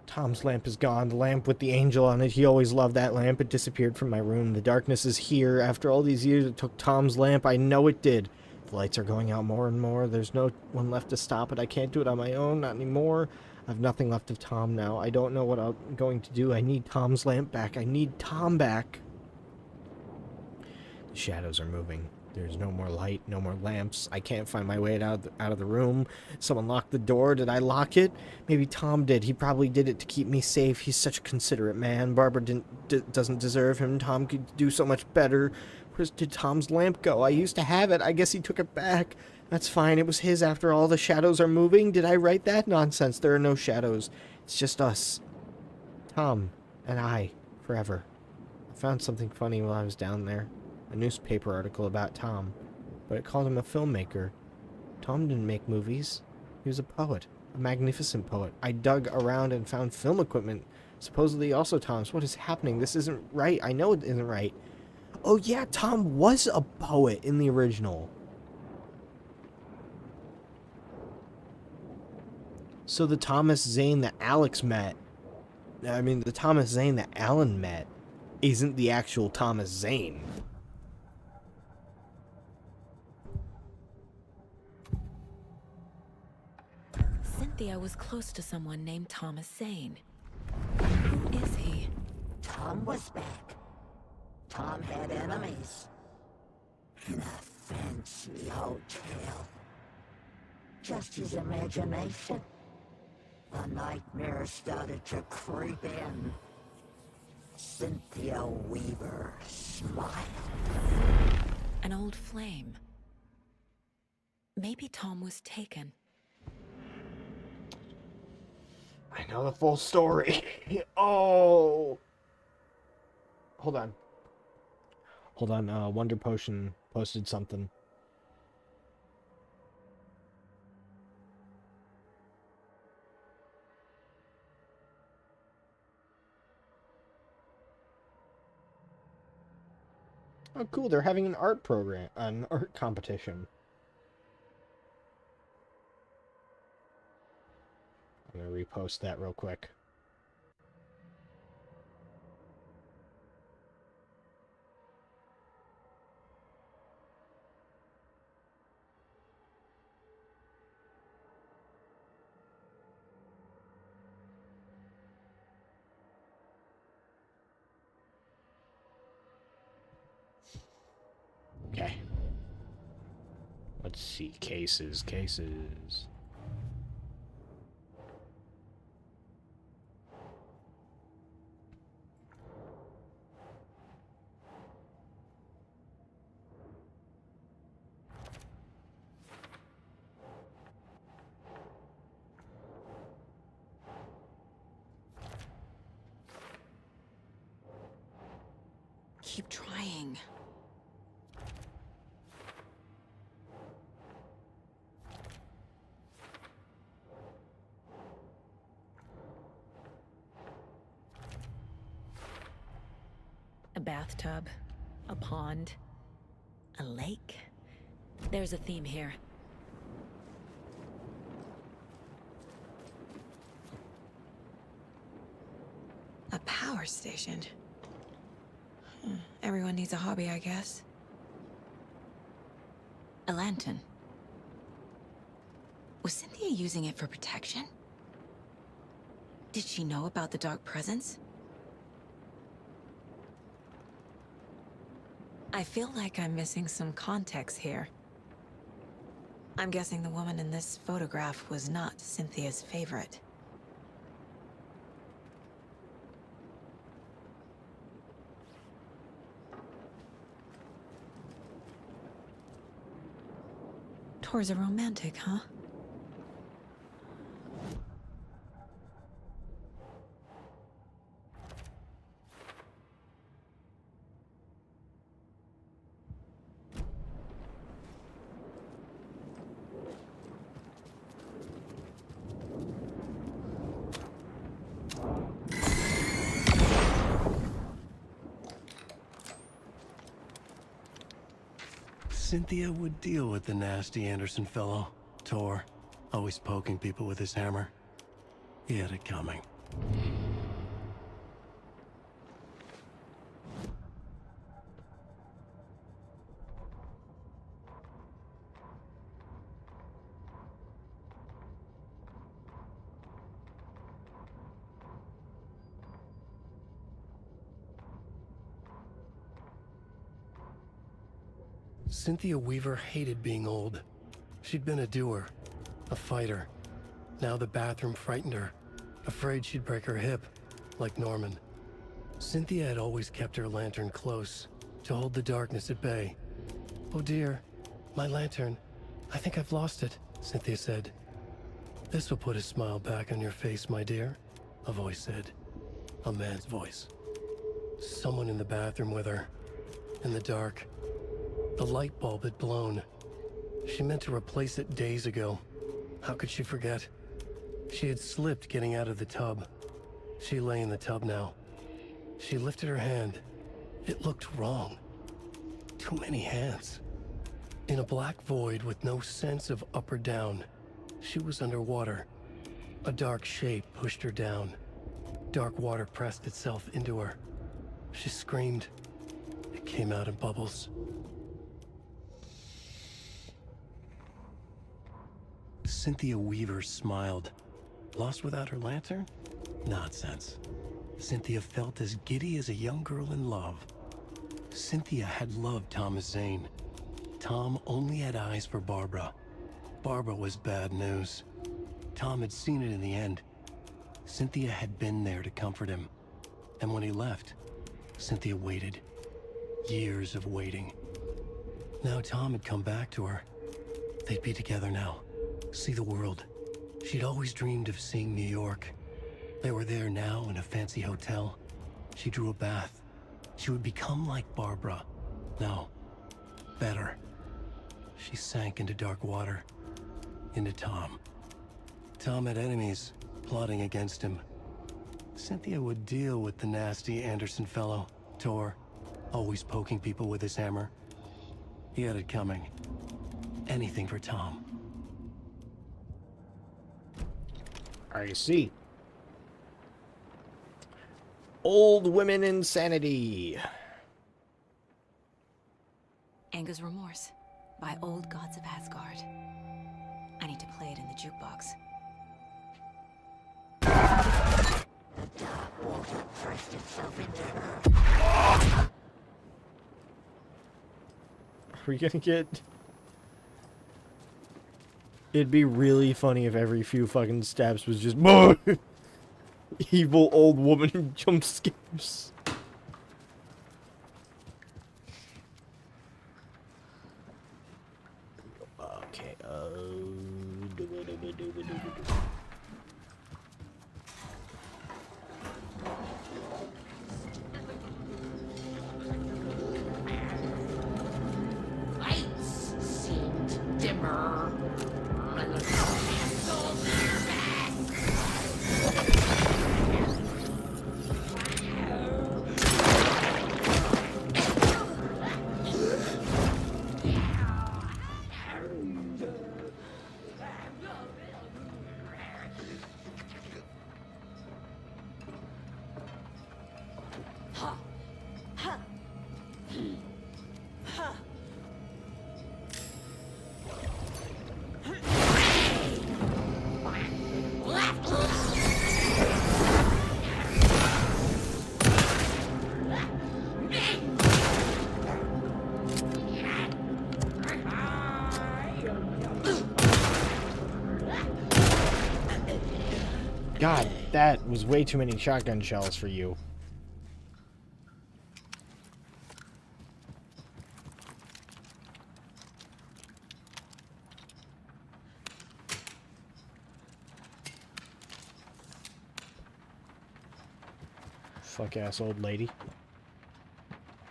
Tom's lamp is gone. The lamp with the angel on it. He always loved that lamp. It disappeared from my room. The darkness is here. After all these years, it took Tom's lamp. I know it did. The lights are going out more and more. There's no one left to stop it. I can't do it on my own. Not anymore. I have nothing left of Tom now. I don't know what I'm going to do. I need Tom's lamp back. I need Tom back. The shadows are moving. There's no more light, no more lamps. I can't find my way out of the room. Someone locked the door. Did I lock it? Maybe Tom did. He probably did it to keep me safe. He's such a considerate man. Barbara doesn't deserve him. Tom could do so much better. Where did Tom's lamp go? I used to have it. I guess he took it back. That's fine. It was his after all. The shadows are moving. Did I write that? Nonsense. There are no shadows. It's just us. Tom and I. Forever. I found something funny while I was down there. A newspaper article about Tom, but it called him a filmmaker. Tom didn't make movies. He was a poet, a magnificent poet. I dug around and found film equipment, supposedly also Tom's. What is happening? This isn't right. I know it isn't right. Oh yeah, Tom was a poet in the original. So the Thomas Zane that Alex met, the Thomas Zane that Alan met isn't the actual Thomas Zane. Cynthia was close to someone named Thomas Zane. Who is he? Tom was back. Tom had enemies. In a fancy hotel. Just his imagination. The nightmare started to creep in. Cynthia Weaver smiled. An old flame. Maybe Tom was taken. I know the full story. Oh. Hold on. Hold on. Wonder Potion posted something. Oh, cool. They're having an art competition. I'm going to repost that real quick. Okay. Let's see. Cases. Keep trying. A bathtub, a pond, a lake. There's a theme here. A power station. Everyone needs a hobby, I guess. A lantern. Was Cynthia using it for protection? Did she know about the dark presence? I feel like I'm missing some context here. I'm guessing the woman in this photograph was not Cynthia's favorite. Tor's a romantic, huh? Cynthia would deal with the nasty Anderson fellow, Tor, always poking people with his hammer. He had it coming. Cynthia Weaver hated being old. She'd been a doer, a fighter. Now the bathroom frightened her, afraid she'd break her hip, like Norman. Cynthia had always kept her lantern close, to hold the darkness at bay. "Oh dear, my lantern. I think I've lost it," Cynthia said. "This will put a smile back on your face, my dear," a voice said. A man's voice. Someone in the bathroom with her, in the dark. The light bulb had blown. She meant to replace it days ago. How could she forget? She had slipped getting out of the tub. She lay in the tub now. She lifted her hand. It looked wrong. Too many hands. In a black void with no sense of up or down, she was underwater. A dark shape pushed her down. Dark water pressed itself into her. She screamed. It came out in bubbles. Cynthia Weaver smiled. Lost without her lantern? Nonsense. Cynthia felt as giddy as a young girl in love. Cynthia had loved Thomas Zane. Tom only had eyes for Barbara. Barbara was bad news. Tom had seen it in the end. Cynthia had been there to comfort him. And when he left, Cynthia waited. Years of waiting. Now Tom had come back to her. They'd be together now. See the world. She'd always dreamed of seeing New York. They were there now in a fancy hotel. She drew a bath. She would become like Barbara. No, better. She sank into dark water. Into Tom. Tom had enemies plotting against him. Cynthia would deal with the nasty Anderson fellow, Tor, always poking people with his hammer. He had it coming. Anything for Tom. I see. Old women insanity. Anger's Remorse by Old Gods of Asgard. I need to play it in the jukebox. The dark water pressed itself into her. Are we gonna get... It'd be really funny if every few fucking steps was just evil old woman jump scares. Okay, Lights seemed dimmer. And the castles God, that was way too many shotgun shells for you. Fuck ass old lady.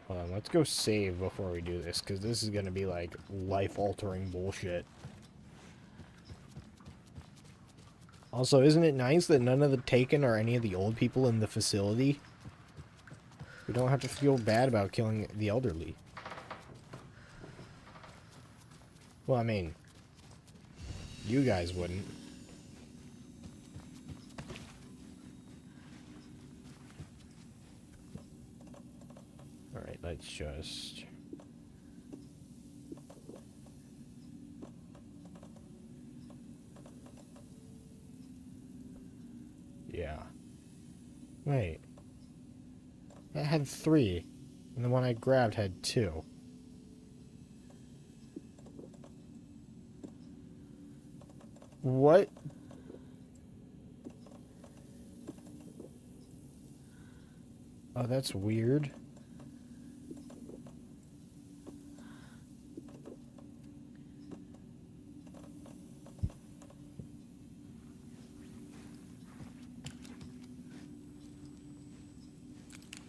Hold on, let's go save before we do this, because this is gonna be like life-altering bullshit. Also, isn't it nice that none of the Taken are any of the old people in the facility? We don't have to feel bad about killing the elderly. Well, I mean, you guys wouldn't. Alright, let's just... Yeah. Wait. It had 3. And the one I grabbed had 2. What? Oh, that's weird.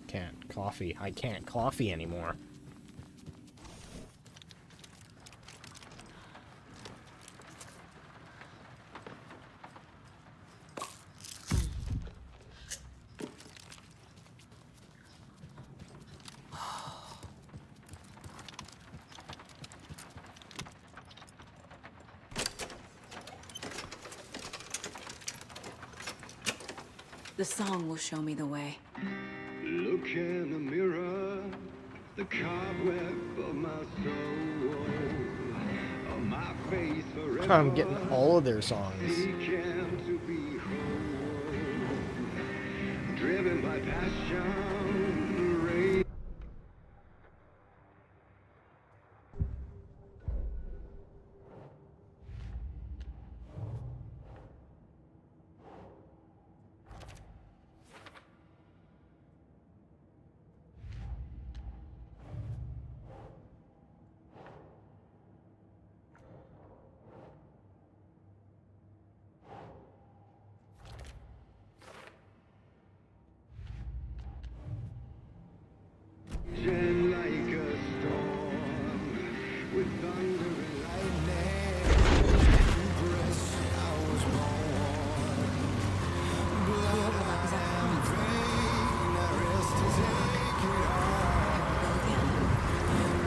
Can't coffee. I can't coffee anymore. The song will show me the way. Look look in the mirror, the cobweb of my soul, of my face forever. I'm getting all of their songs. Began to be whole, driven by passion, rain. Jen like a storm with thunder and lightning. Breath I was born. Blood and vein, I rest to take it on.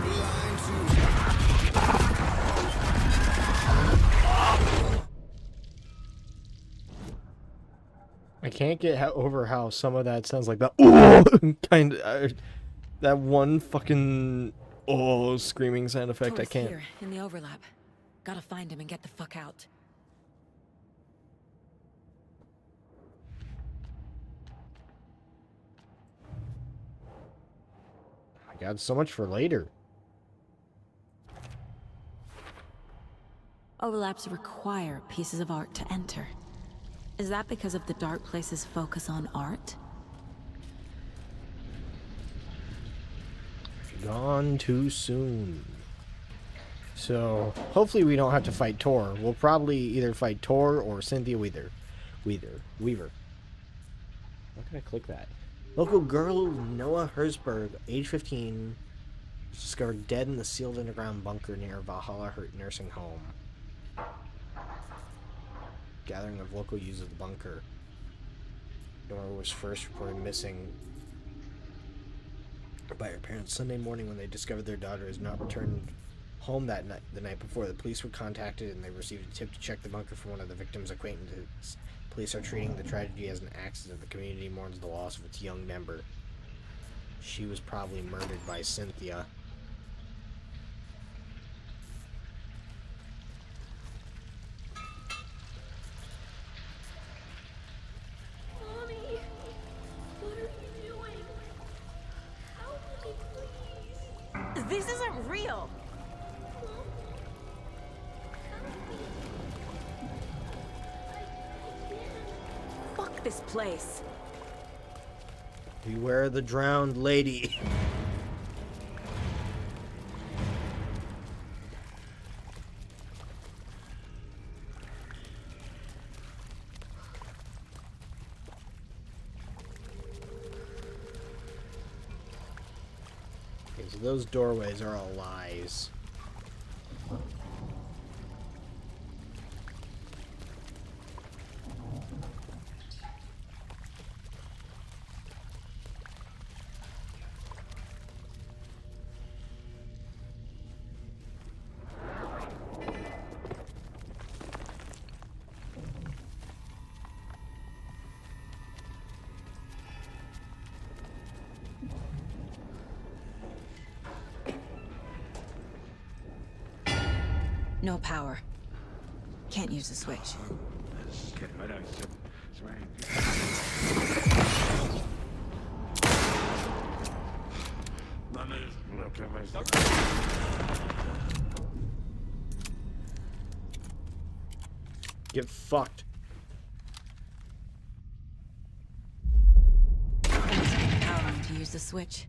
Blind to I can't get over how some of that sounds like that kind of that one fucking screaming sound effect. I Tor's can't. here in the overlap. Gotta find him and get the fuck out. I got so much for later. Overlaps require pieces of art to enter. Is that because of the Dark Place's focus on art? Gone too soon. So, hopefully we don't have to fight Tor. We'll probably either fight Tor or Cynthia Weaver. Weaver. How can I click that? Local girl Noah Herzberg, age 15, was discovered dead in the sealed underground bunker near Valhalla Nursing Home. Gathering of local use of the bunker. Nora was first reported missing by her parents Sunday morning when they discovered their daughter has not returned home that night. The night before, the police were contacted and they received a tip to check the bunker from one of the victim's acquaintances. Police are treating the tragedy as an accident. The community mourns the loss of its young member. She was probably murdered by Cynthia. Mommy, what are you doing? Help me, please. This isn't real. Fuck this place. Beware the drowned lady. Okay, so those doorways are all lies. No power. Can't use the switch. Get fucked. Power on to use the switch.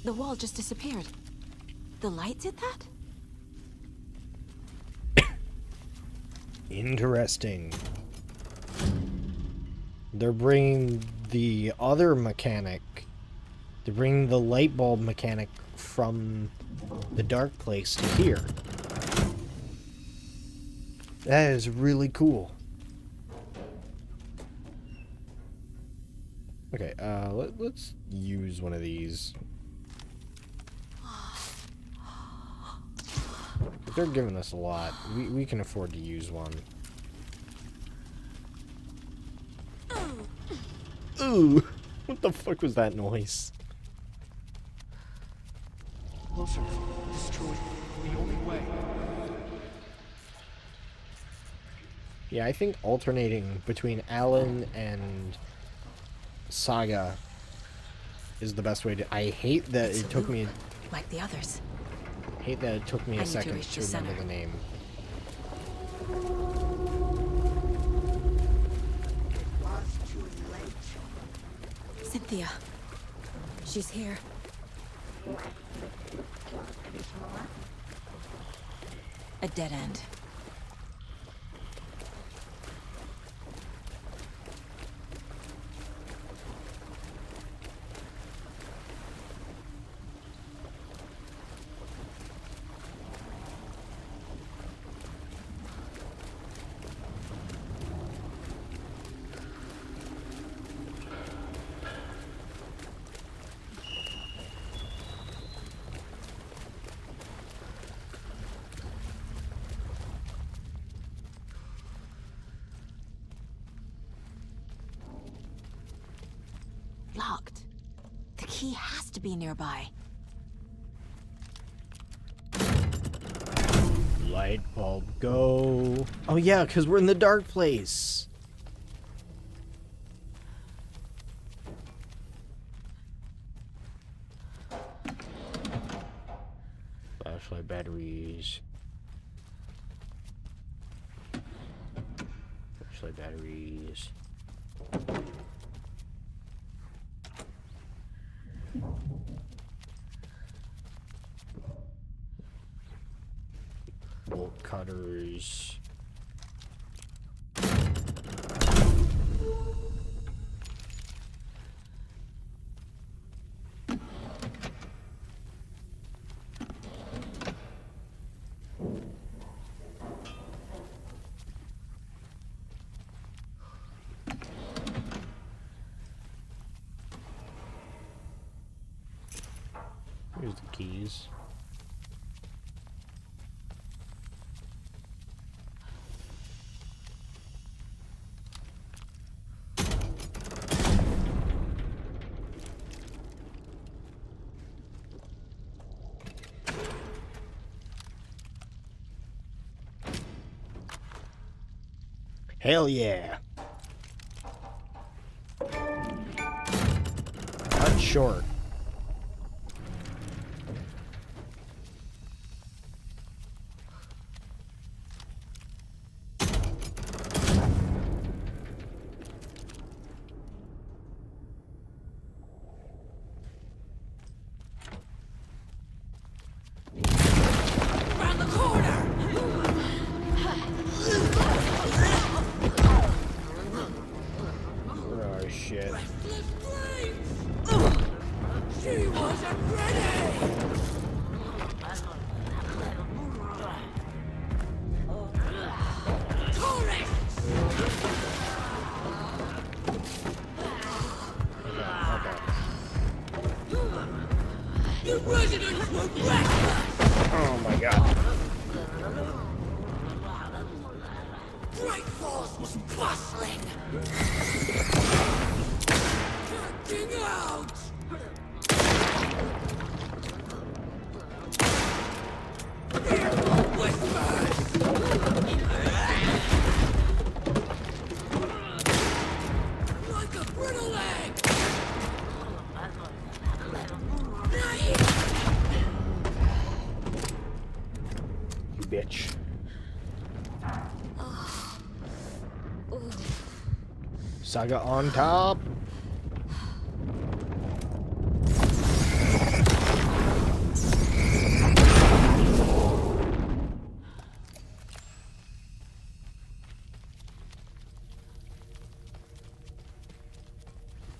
The wall just disappeared. The light did that? Interesting. They're bringing the other mechanic. They're bringing the light bulb mechanic from the Dark Place to here. That is really cool. Okay, let's use one of these. They're giving us a lot. We can afford to use one. Ooh! What the fuck was that noise? Closer. Destroy the only way. Yeah, I think alternating between Alan and Saga is the best way to. I hate that it took me. Like the others. Hate that it took me I a need to second reach to the remember center. the name. Cynthia. She's here. A dead end. Locked. The key has to be nearby. Light bulb, go. Oh yeah, because we're in the dark place. Flashlight batteries. Flashlight batteries. Bolt cutters. Here's the keys. Hell yeah. Cut short. Oh shit. She wasn't ready! The residents were reckless! Oh my god. Great Falls was bustling! Acting out! Hear the whispers! Like a brittle egg! You bitch. Saga on top.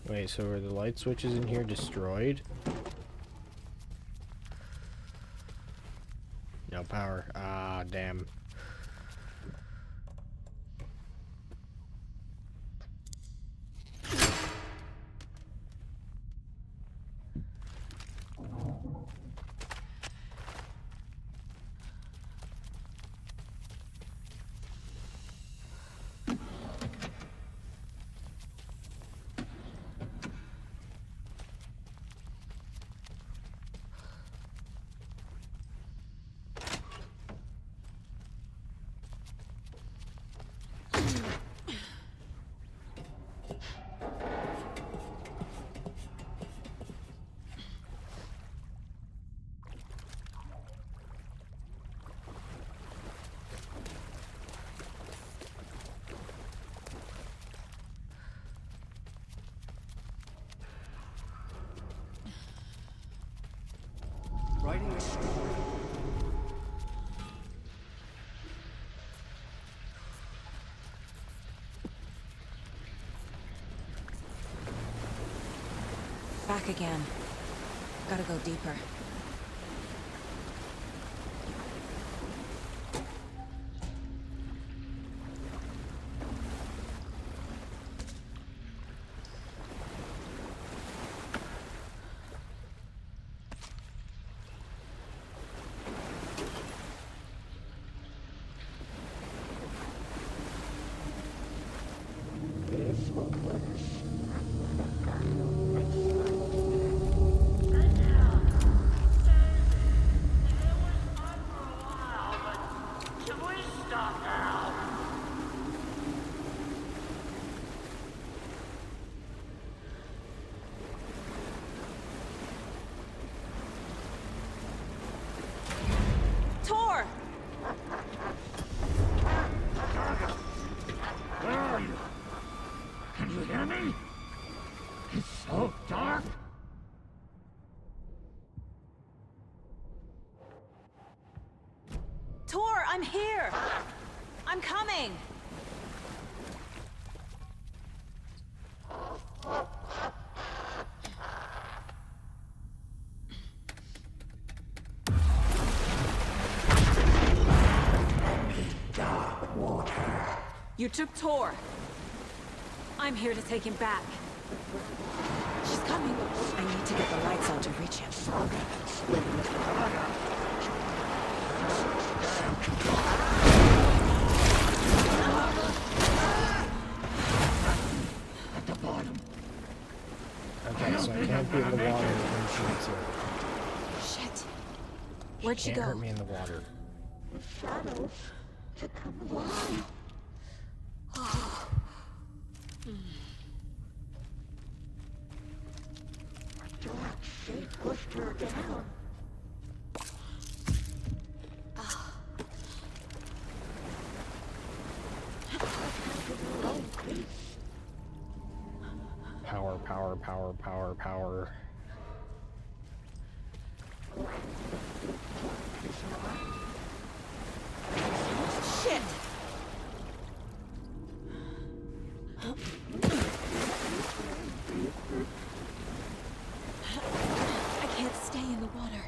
Wait, so are the light switches in here destroyed? No power. Ah, damn. Back again. Gotta go deeper. Tor! Where are you? Can you hear me? It's so dark. Tor, I'm here! I'm coming! You took Tor. I'm here to take him back. She's coming. I need to get the lights on to reach him. At the bottom. Okay, so I can't be in the water when she's here. Shit. Where'd she Can't go? hurt me in the water. Shadows to come alive. A dark shape pushed her down. Power, power, power, power, power. Shit! I can't stay in the water.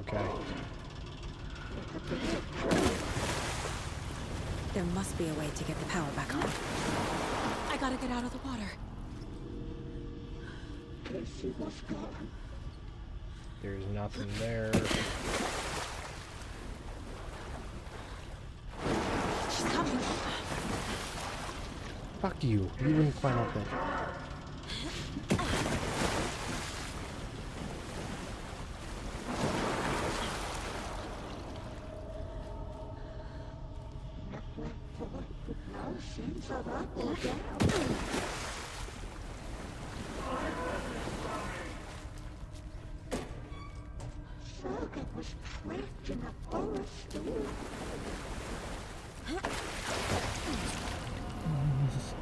Okay. There must be a way to get the power back on. I gotta get out of the water. There's nothing there. She's coming. Fuck you. You wouldn't climb up there. Saga was trapped in a forest.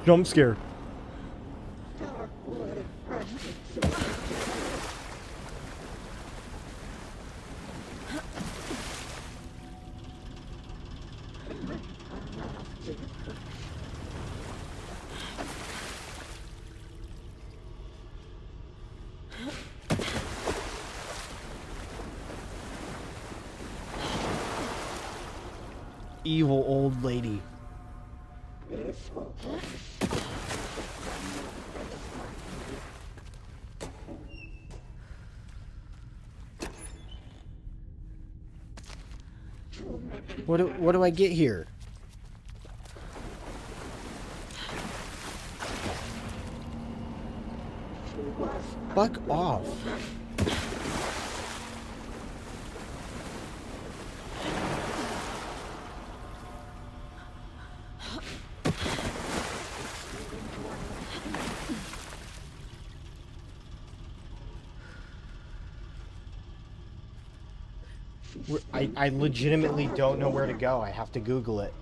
Jump scare. Dark wood pressed Evil old lady. What do I get here? Fuck off. I legitimately don't know where to go. I have to Google it.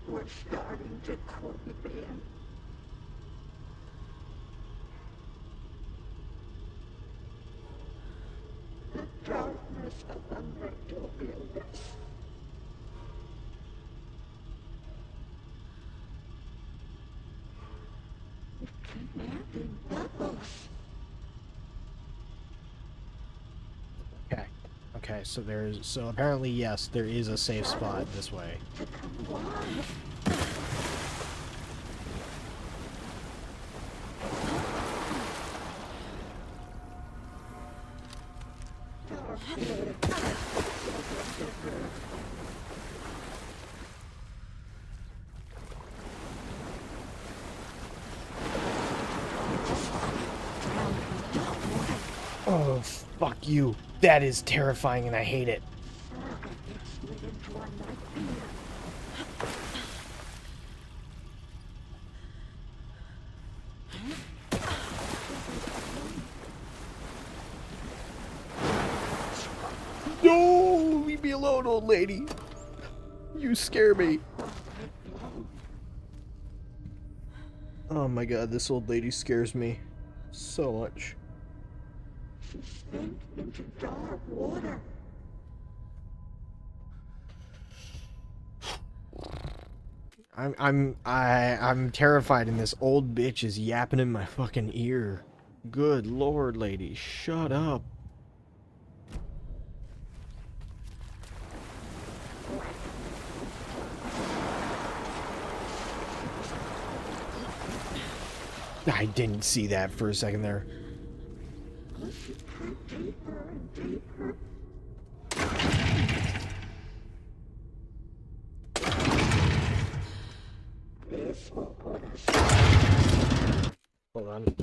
We're starting to creep in. The darkness of the mental illness. Commanding bubbles. Okay. Okay, so apparently yes, there is a safe spot this way. Oh, fuck you. That is terrifying and I hate it. No, leave me alone, old lady. You scare me. Oh my god, this old lady scares me so much. She sank into dark water. I'm terrified and this old bitch is yapping in my fucking ear. Good lord, lady, shut up. I didn't see that for a second there. Deeper and deeper. This will put us. Hold on.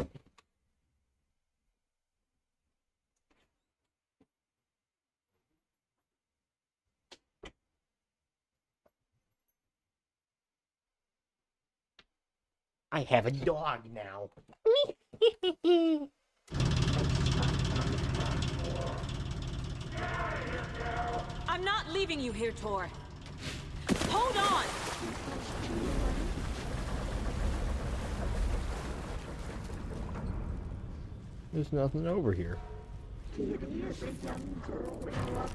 I have a dog now. I'm not leaving you here, Tor. Hold on! There's nothing over here. It is a young girl in love.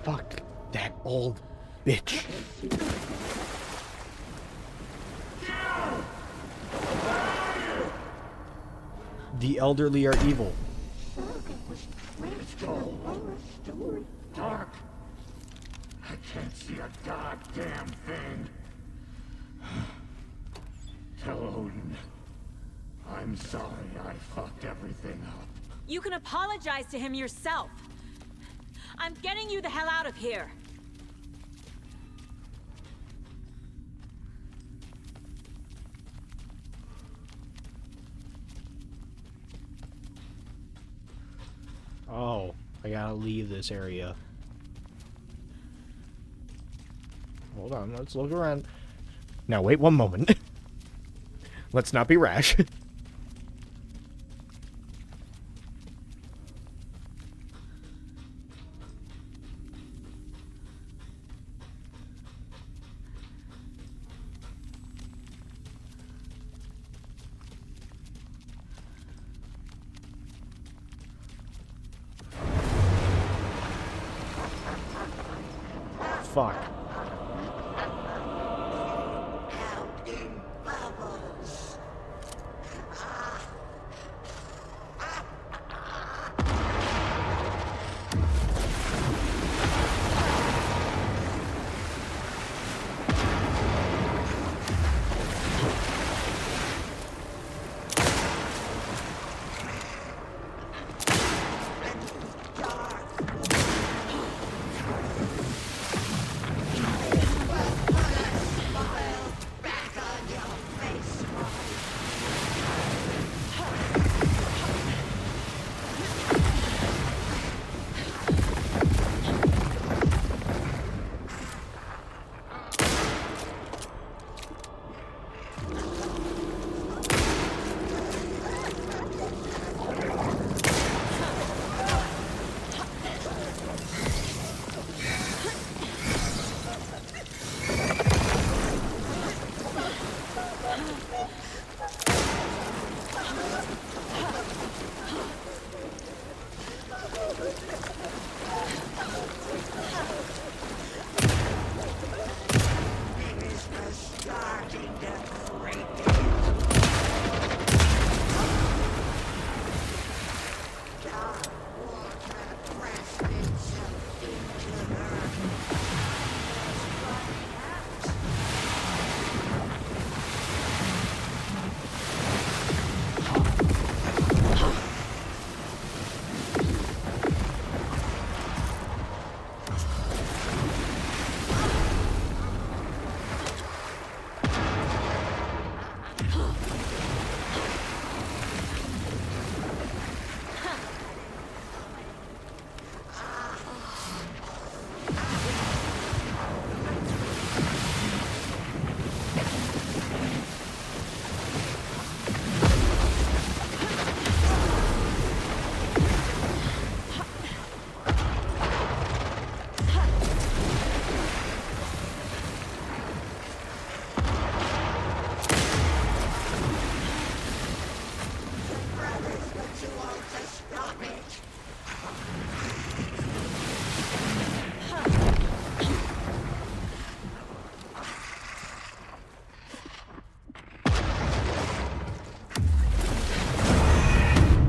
Fuck that old bitch. The elderly are evil. Dark. I can't see a goddamn thing. Tell Odin. I'm sorry I fucked everything up. You can apologize to him yourself. I'm getting you the hell out of here. Oh, I gotta leave this area. Hold on, let's look around. Now wait one moment. Let's not be rash. Fuck.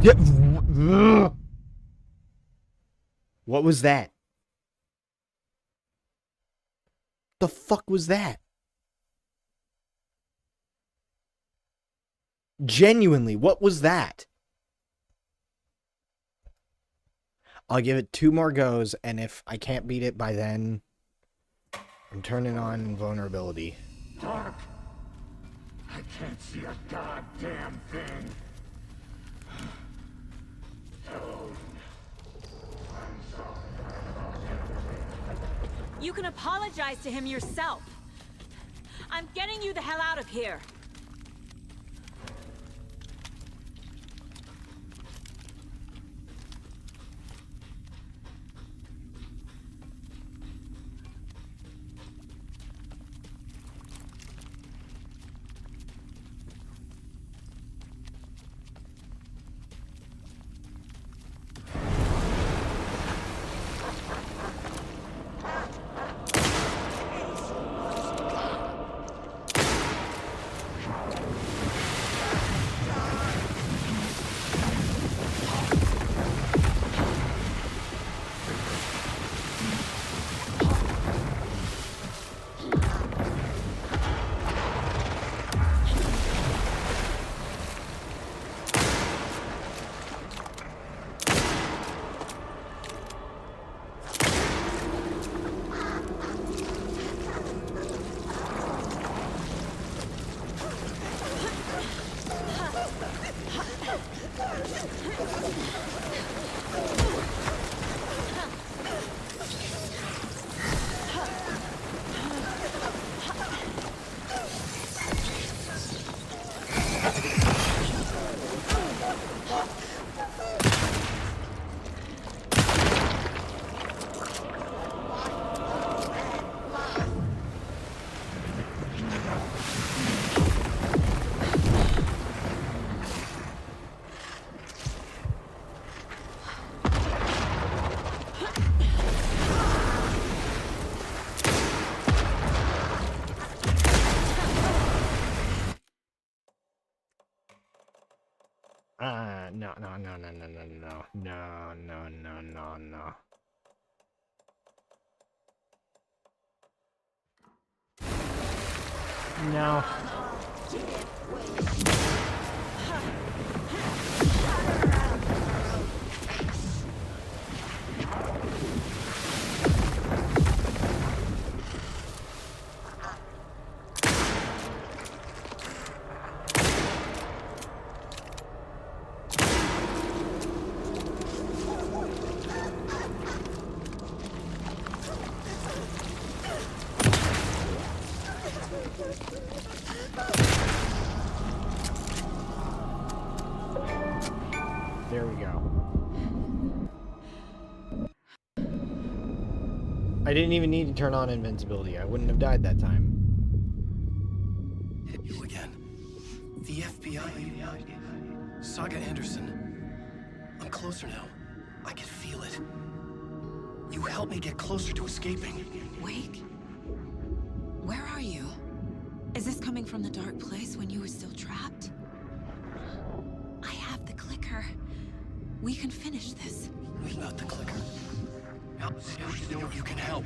Yeah. What was that? The fuck was that? Genuinely, what was that? I'll give it 2 more goes, and if I can't beat it by then, I'm turning on invulnerability. Dark. I can't see a goddamn thing. Hello. I'm sorry. You can apologize to him yourself. I'm getting you the hell out of here. No. No. There we go. I didn't even need to turn on invincibility. I wouldn't have died that time. You again. The FBI. Saga Anderson. I'm closer now. I can feel it. You helped me get closer to escaping. Wait. Where are you? Is this coming from the dark place when you were still trapped? I have the clicker. We can finish this. Without the clicker. You can help.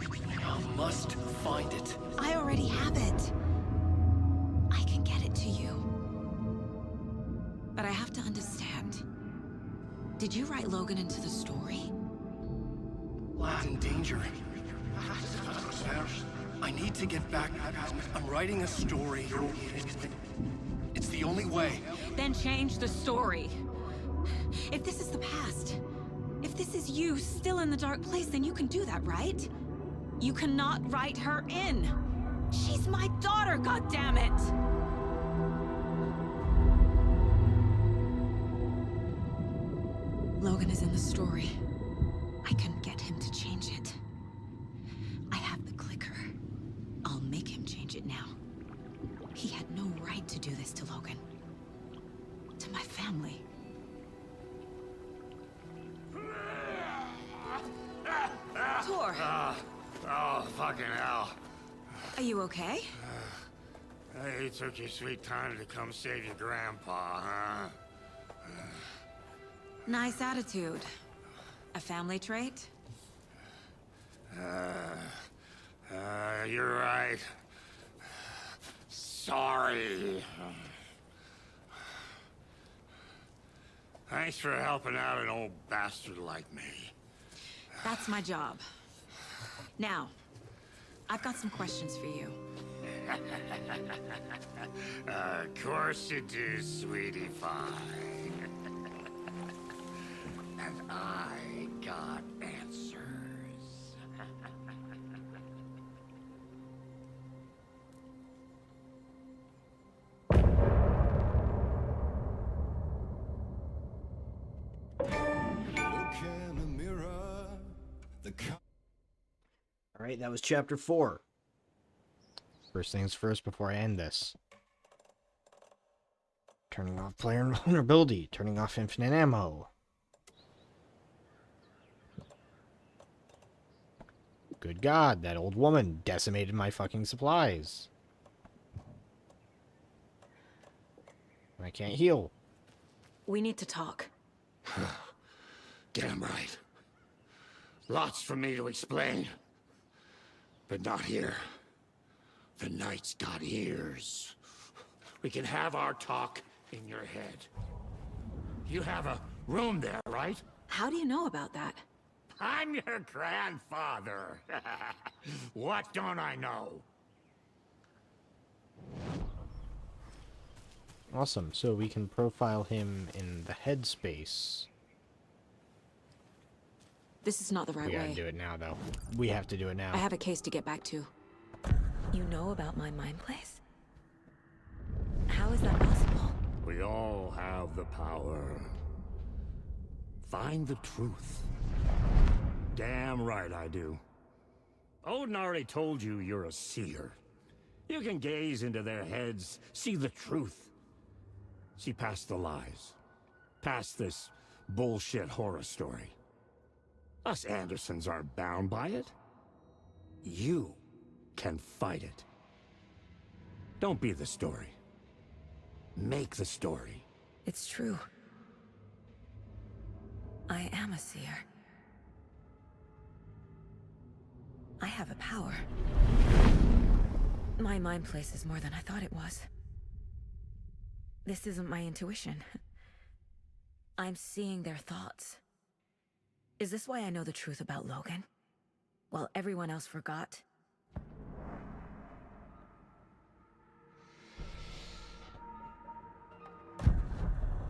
You must find it. I already have it. I can get it to you. But I have to understand. Did you write Logan into the story? Lad's in danger. I need to get back. I'm writing a story. It's the only way. Then change the story. If this is the past, if this is you still in the dark place, then you can do that, right? You cannot write her in. She's my daughter, goddammit! Logan is in the story. I can get him to change it. I have the clicker. I'll make him change it now. He had no right to do this to Logan. To my family. Tor, Oh, fucking hell. Are you okay? You took your sweet time to come save your grandpa, huh? Nice attitude. A family trait? You're right. Sorry. Thanks for helping out an old bastard like me. That's my job. Now, I've got some questions for you. Of course you do, sweetie pie. And I got answers. All right, that was chapter 4. First things first before I end this. Turning off player invulnerability. Turning off infinite ammo. Good God, that old woman decimated my fucking supplies. I can't heal. We need to talk. Damn right. Lots for me to explain. But not here. The night's got ears. We can have our talk in your head. You have a room there, right? How do you know about that? I'm your grandfather. What don't I know? Awesome, so we can profile him in the headspace. This is not the right We gotta way. do it now, though. We have to do it now. I have a case to get back to. You know about my mind place? How is that possible? We all have the power. Find the truth. Damn right I do. Odin already told you you're a seer. You can gaze into their heads, see the truth. See past the lies. Past this bullshit horror story. Us Andersons aren't bound by it. You can fight it. Don't be the story. Make the story. It's true. I am a seer. I have a power. My mind place is more than I thought it was. This isn't my intuition. I'm seeing their thoughts. Is this why I know the truth about Logan? While everyone else forgot?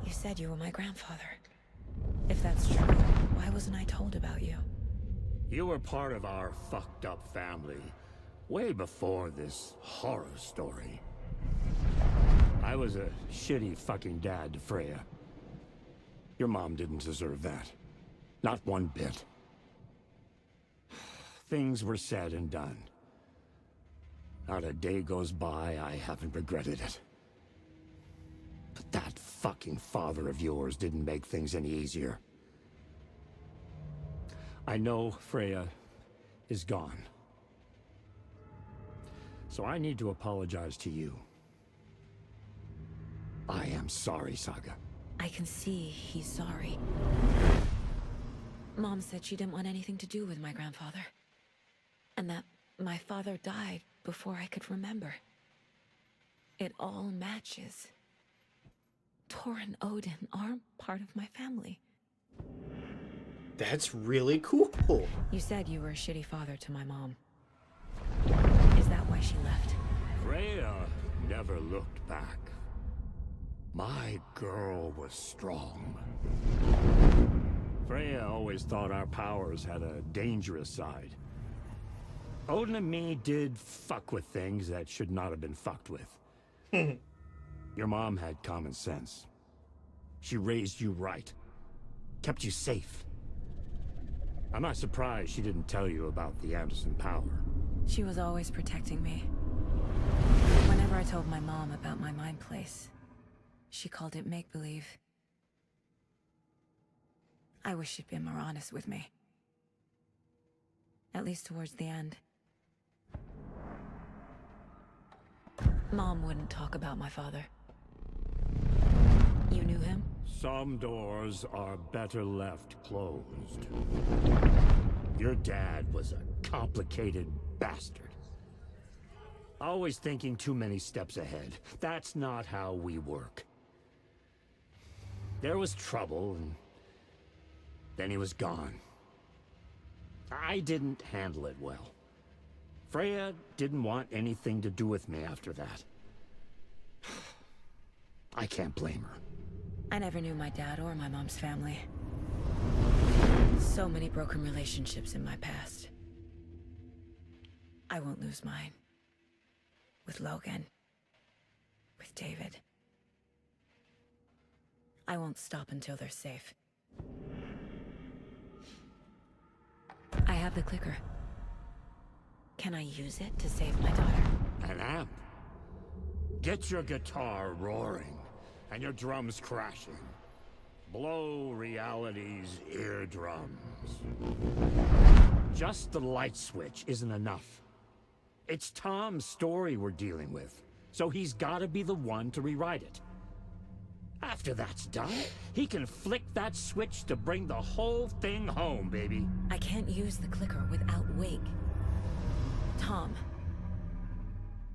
You said you were my grandfather. If that's true, why wasn't I told about you? You were part of our fucked up family way before this horror story. I was a shitty fucking dad to Freya. Your mom didn't deserve that. Not one bit. Things were said and done. Not a day goes by I haven't regretted it. But that fucking father of yours didn't make things any easier. I know Freya is gone. So I need to apologize to you. I am sorry, Saga. I can see he's sorry. Mom said she didn't want anything to do with my grandfather. And that my father died before I could remember. It all matches. Tor and Odin aren't part of my family. That's really cool. You said you were a shitty father to my mom. Is that why she left? Freya never looked back. My girl was strong. Freya always thought our powers had a dangerous side. Odin and me did fuck with things that should not have been fucked with. Your mom had common sense. She raised you right. Kept you safe. I'm not surprised she didn't tell you about the Anderson power. She was always protecting me. Whenever I told my mom about my mind place, she called it make-believe. I wish she'd been more honest with me. At least towards the end. Mom wouldn't talk about my father. You knew him? Some doors are better left closed. Your dad was a complicated bastard. Always thinking too many steps ahead. That's not how we work. There was trouble, and then he was gone. I didn't handle it well. Freya didn't want anything to do with me after that. I can't blame her. I never knew my dad or my mom's family. So many broken relationships in my past. I won't lose mine. With Logan. With David. I won't stop until they're safe. I have the clicker. Can I use it to save my daughter? An amp. Get your guitar roaring and your drums crashing. Blow reality's eardrums. Just the light switch isn't enough. It's Tom's story we're dealing with, so he's gotta be the one to rewrite it. After that's done, he can flick that switch to bring the whole thing home, baby. I can't use the clicker without Wake. Tom.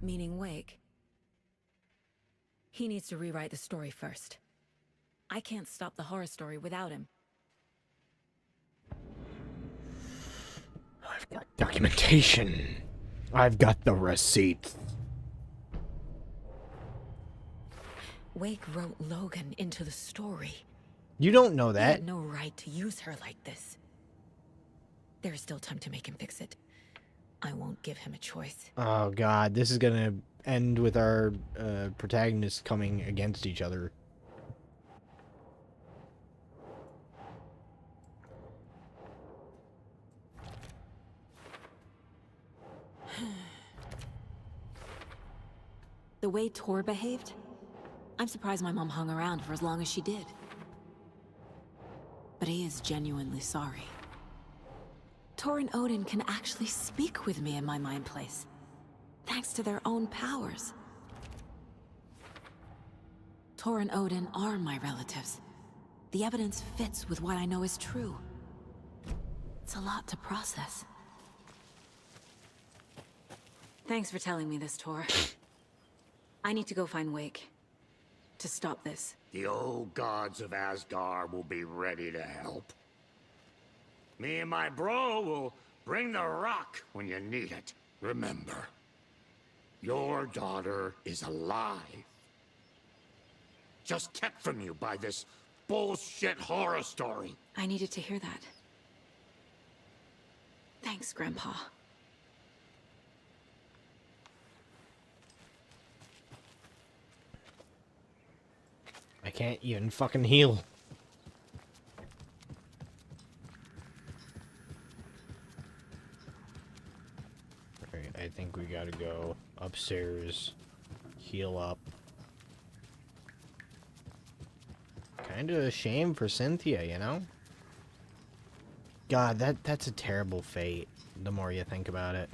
Meaning Wake. He needs to rewrite the story first. I can't stop the horror story without him. I've got documentation. I've got the receipts. Wake wrote Logan into the story. You don't know He that. had no right to use her like this. There is still time to make him fix it. I won't give him a choice. Oh god, this is gonna end with our protagonists coming against each other. The way Tor behaved, I'm surprised my mom hung around for as long as she did. But he is genuinely sorry. Tor and Odin can actually speak with me in my mind place, thanks to their own powers. Tor and Odin are my relatives. The evidence fits with what I know is true. It's a lot to process. Thanks for telling me this, Tor. I need to go find Wake. To stop this. The old gods of Asgard will be ready to help. Me and my bro will bring the rock when you need it. Remember, your daughter is alive. Just kept from you by this bullshit horror story. I needed to hear that. Thanks, Grandpa. I can't even fucking heal. Alright, I think we gotta go upstairs, heal up. Kinda a shame for Cynthia, you know? God, that's a terrible fate, the more you think about it.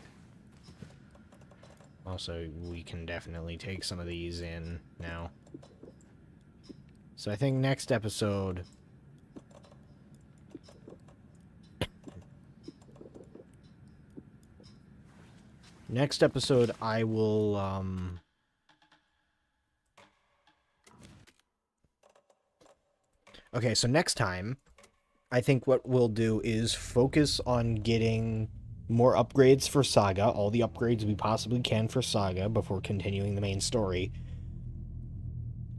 Also, we can definitely take some of these in now. So I think next episode... next episode I will, okay, so next time, I think what we'll do is focus on getting more upgrades for Saga, all the upgrades we possibly can for Saga before continuing the main story.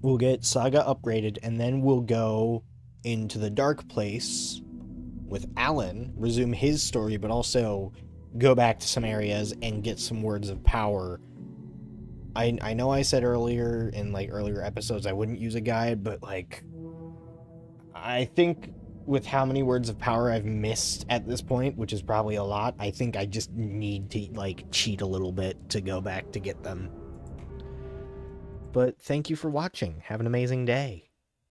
We'll get Saga upgraded, and then we'll go into the Dark Place with Alan, resume his story, but also go back to some areas and get some words of power. I know I said earlier, in, like, earlier episodes I wouldn't use a guide, but, like, I think with how many words of power I've missed at this point, which is probably a lot, I think I just need to, like, cheat a little bit to go back to get them. But thank you for watching. Have an amazing day.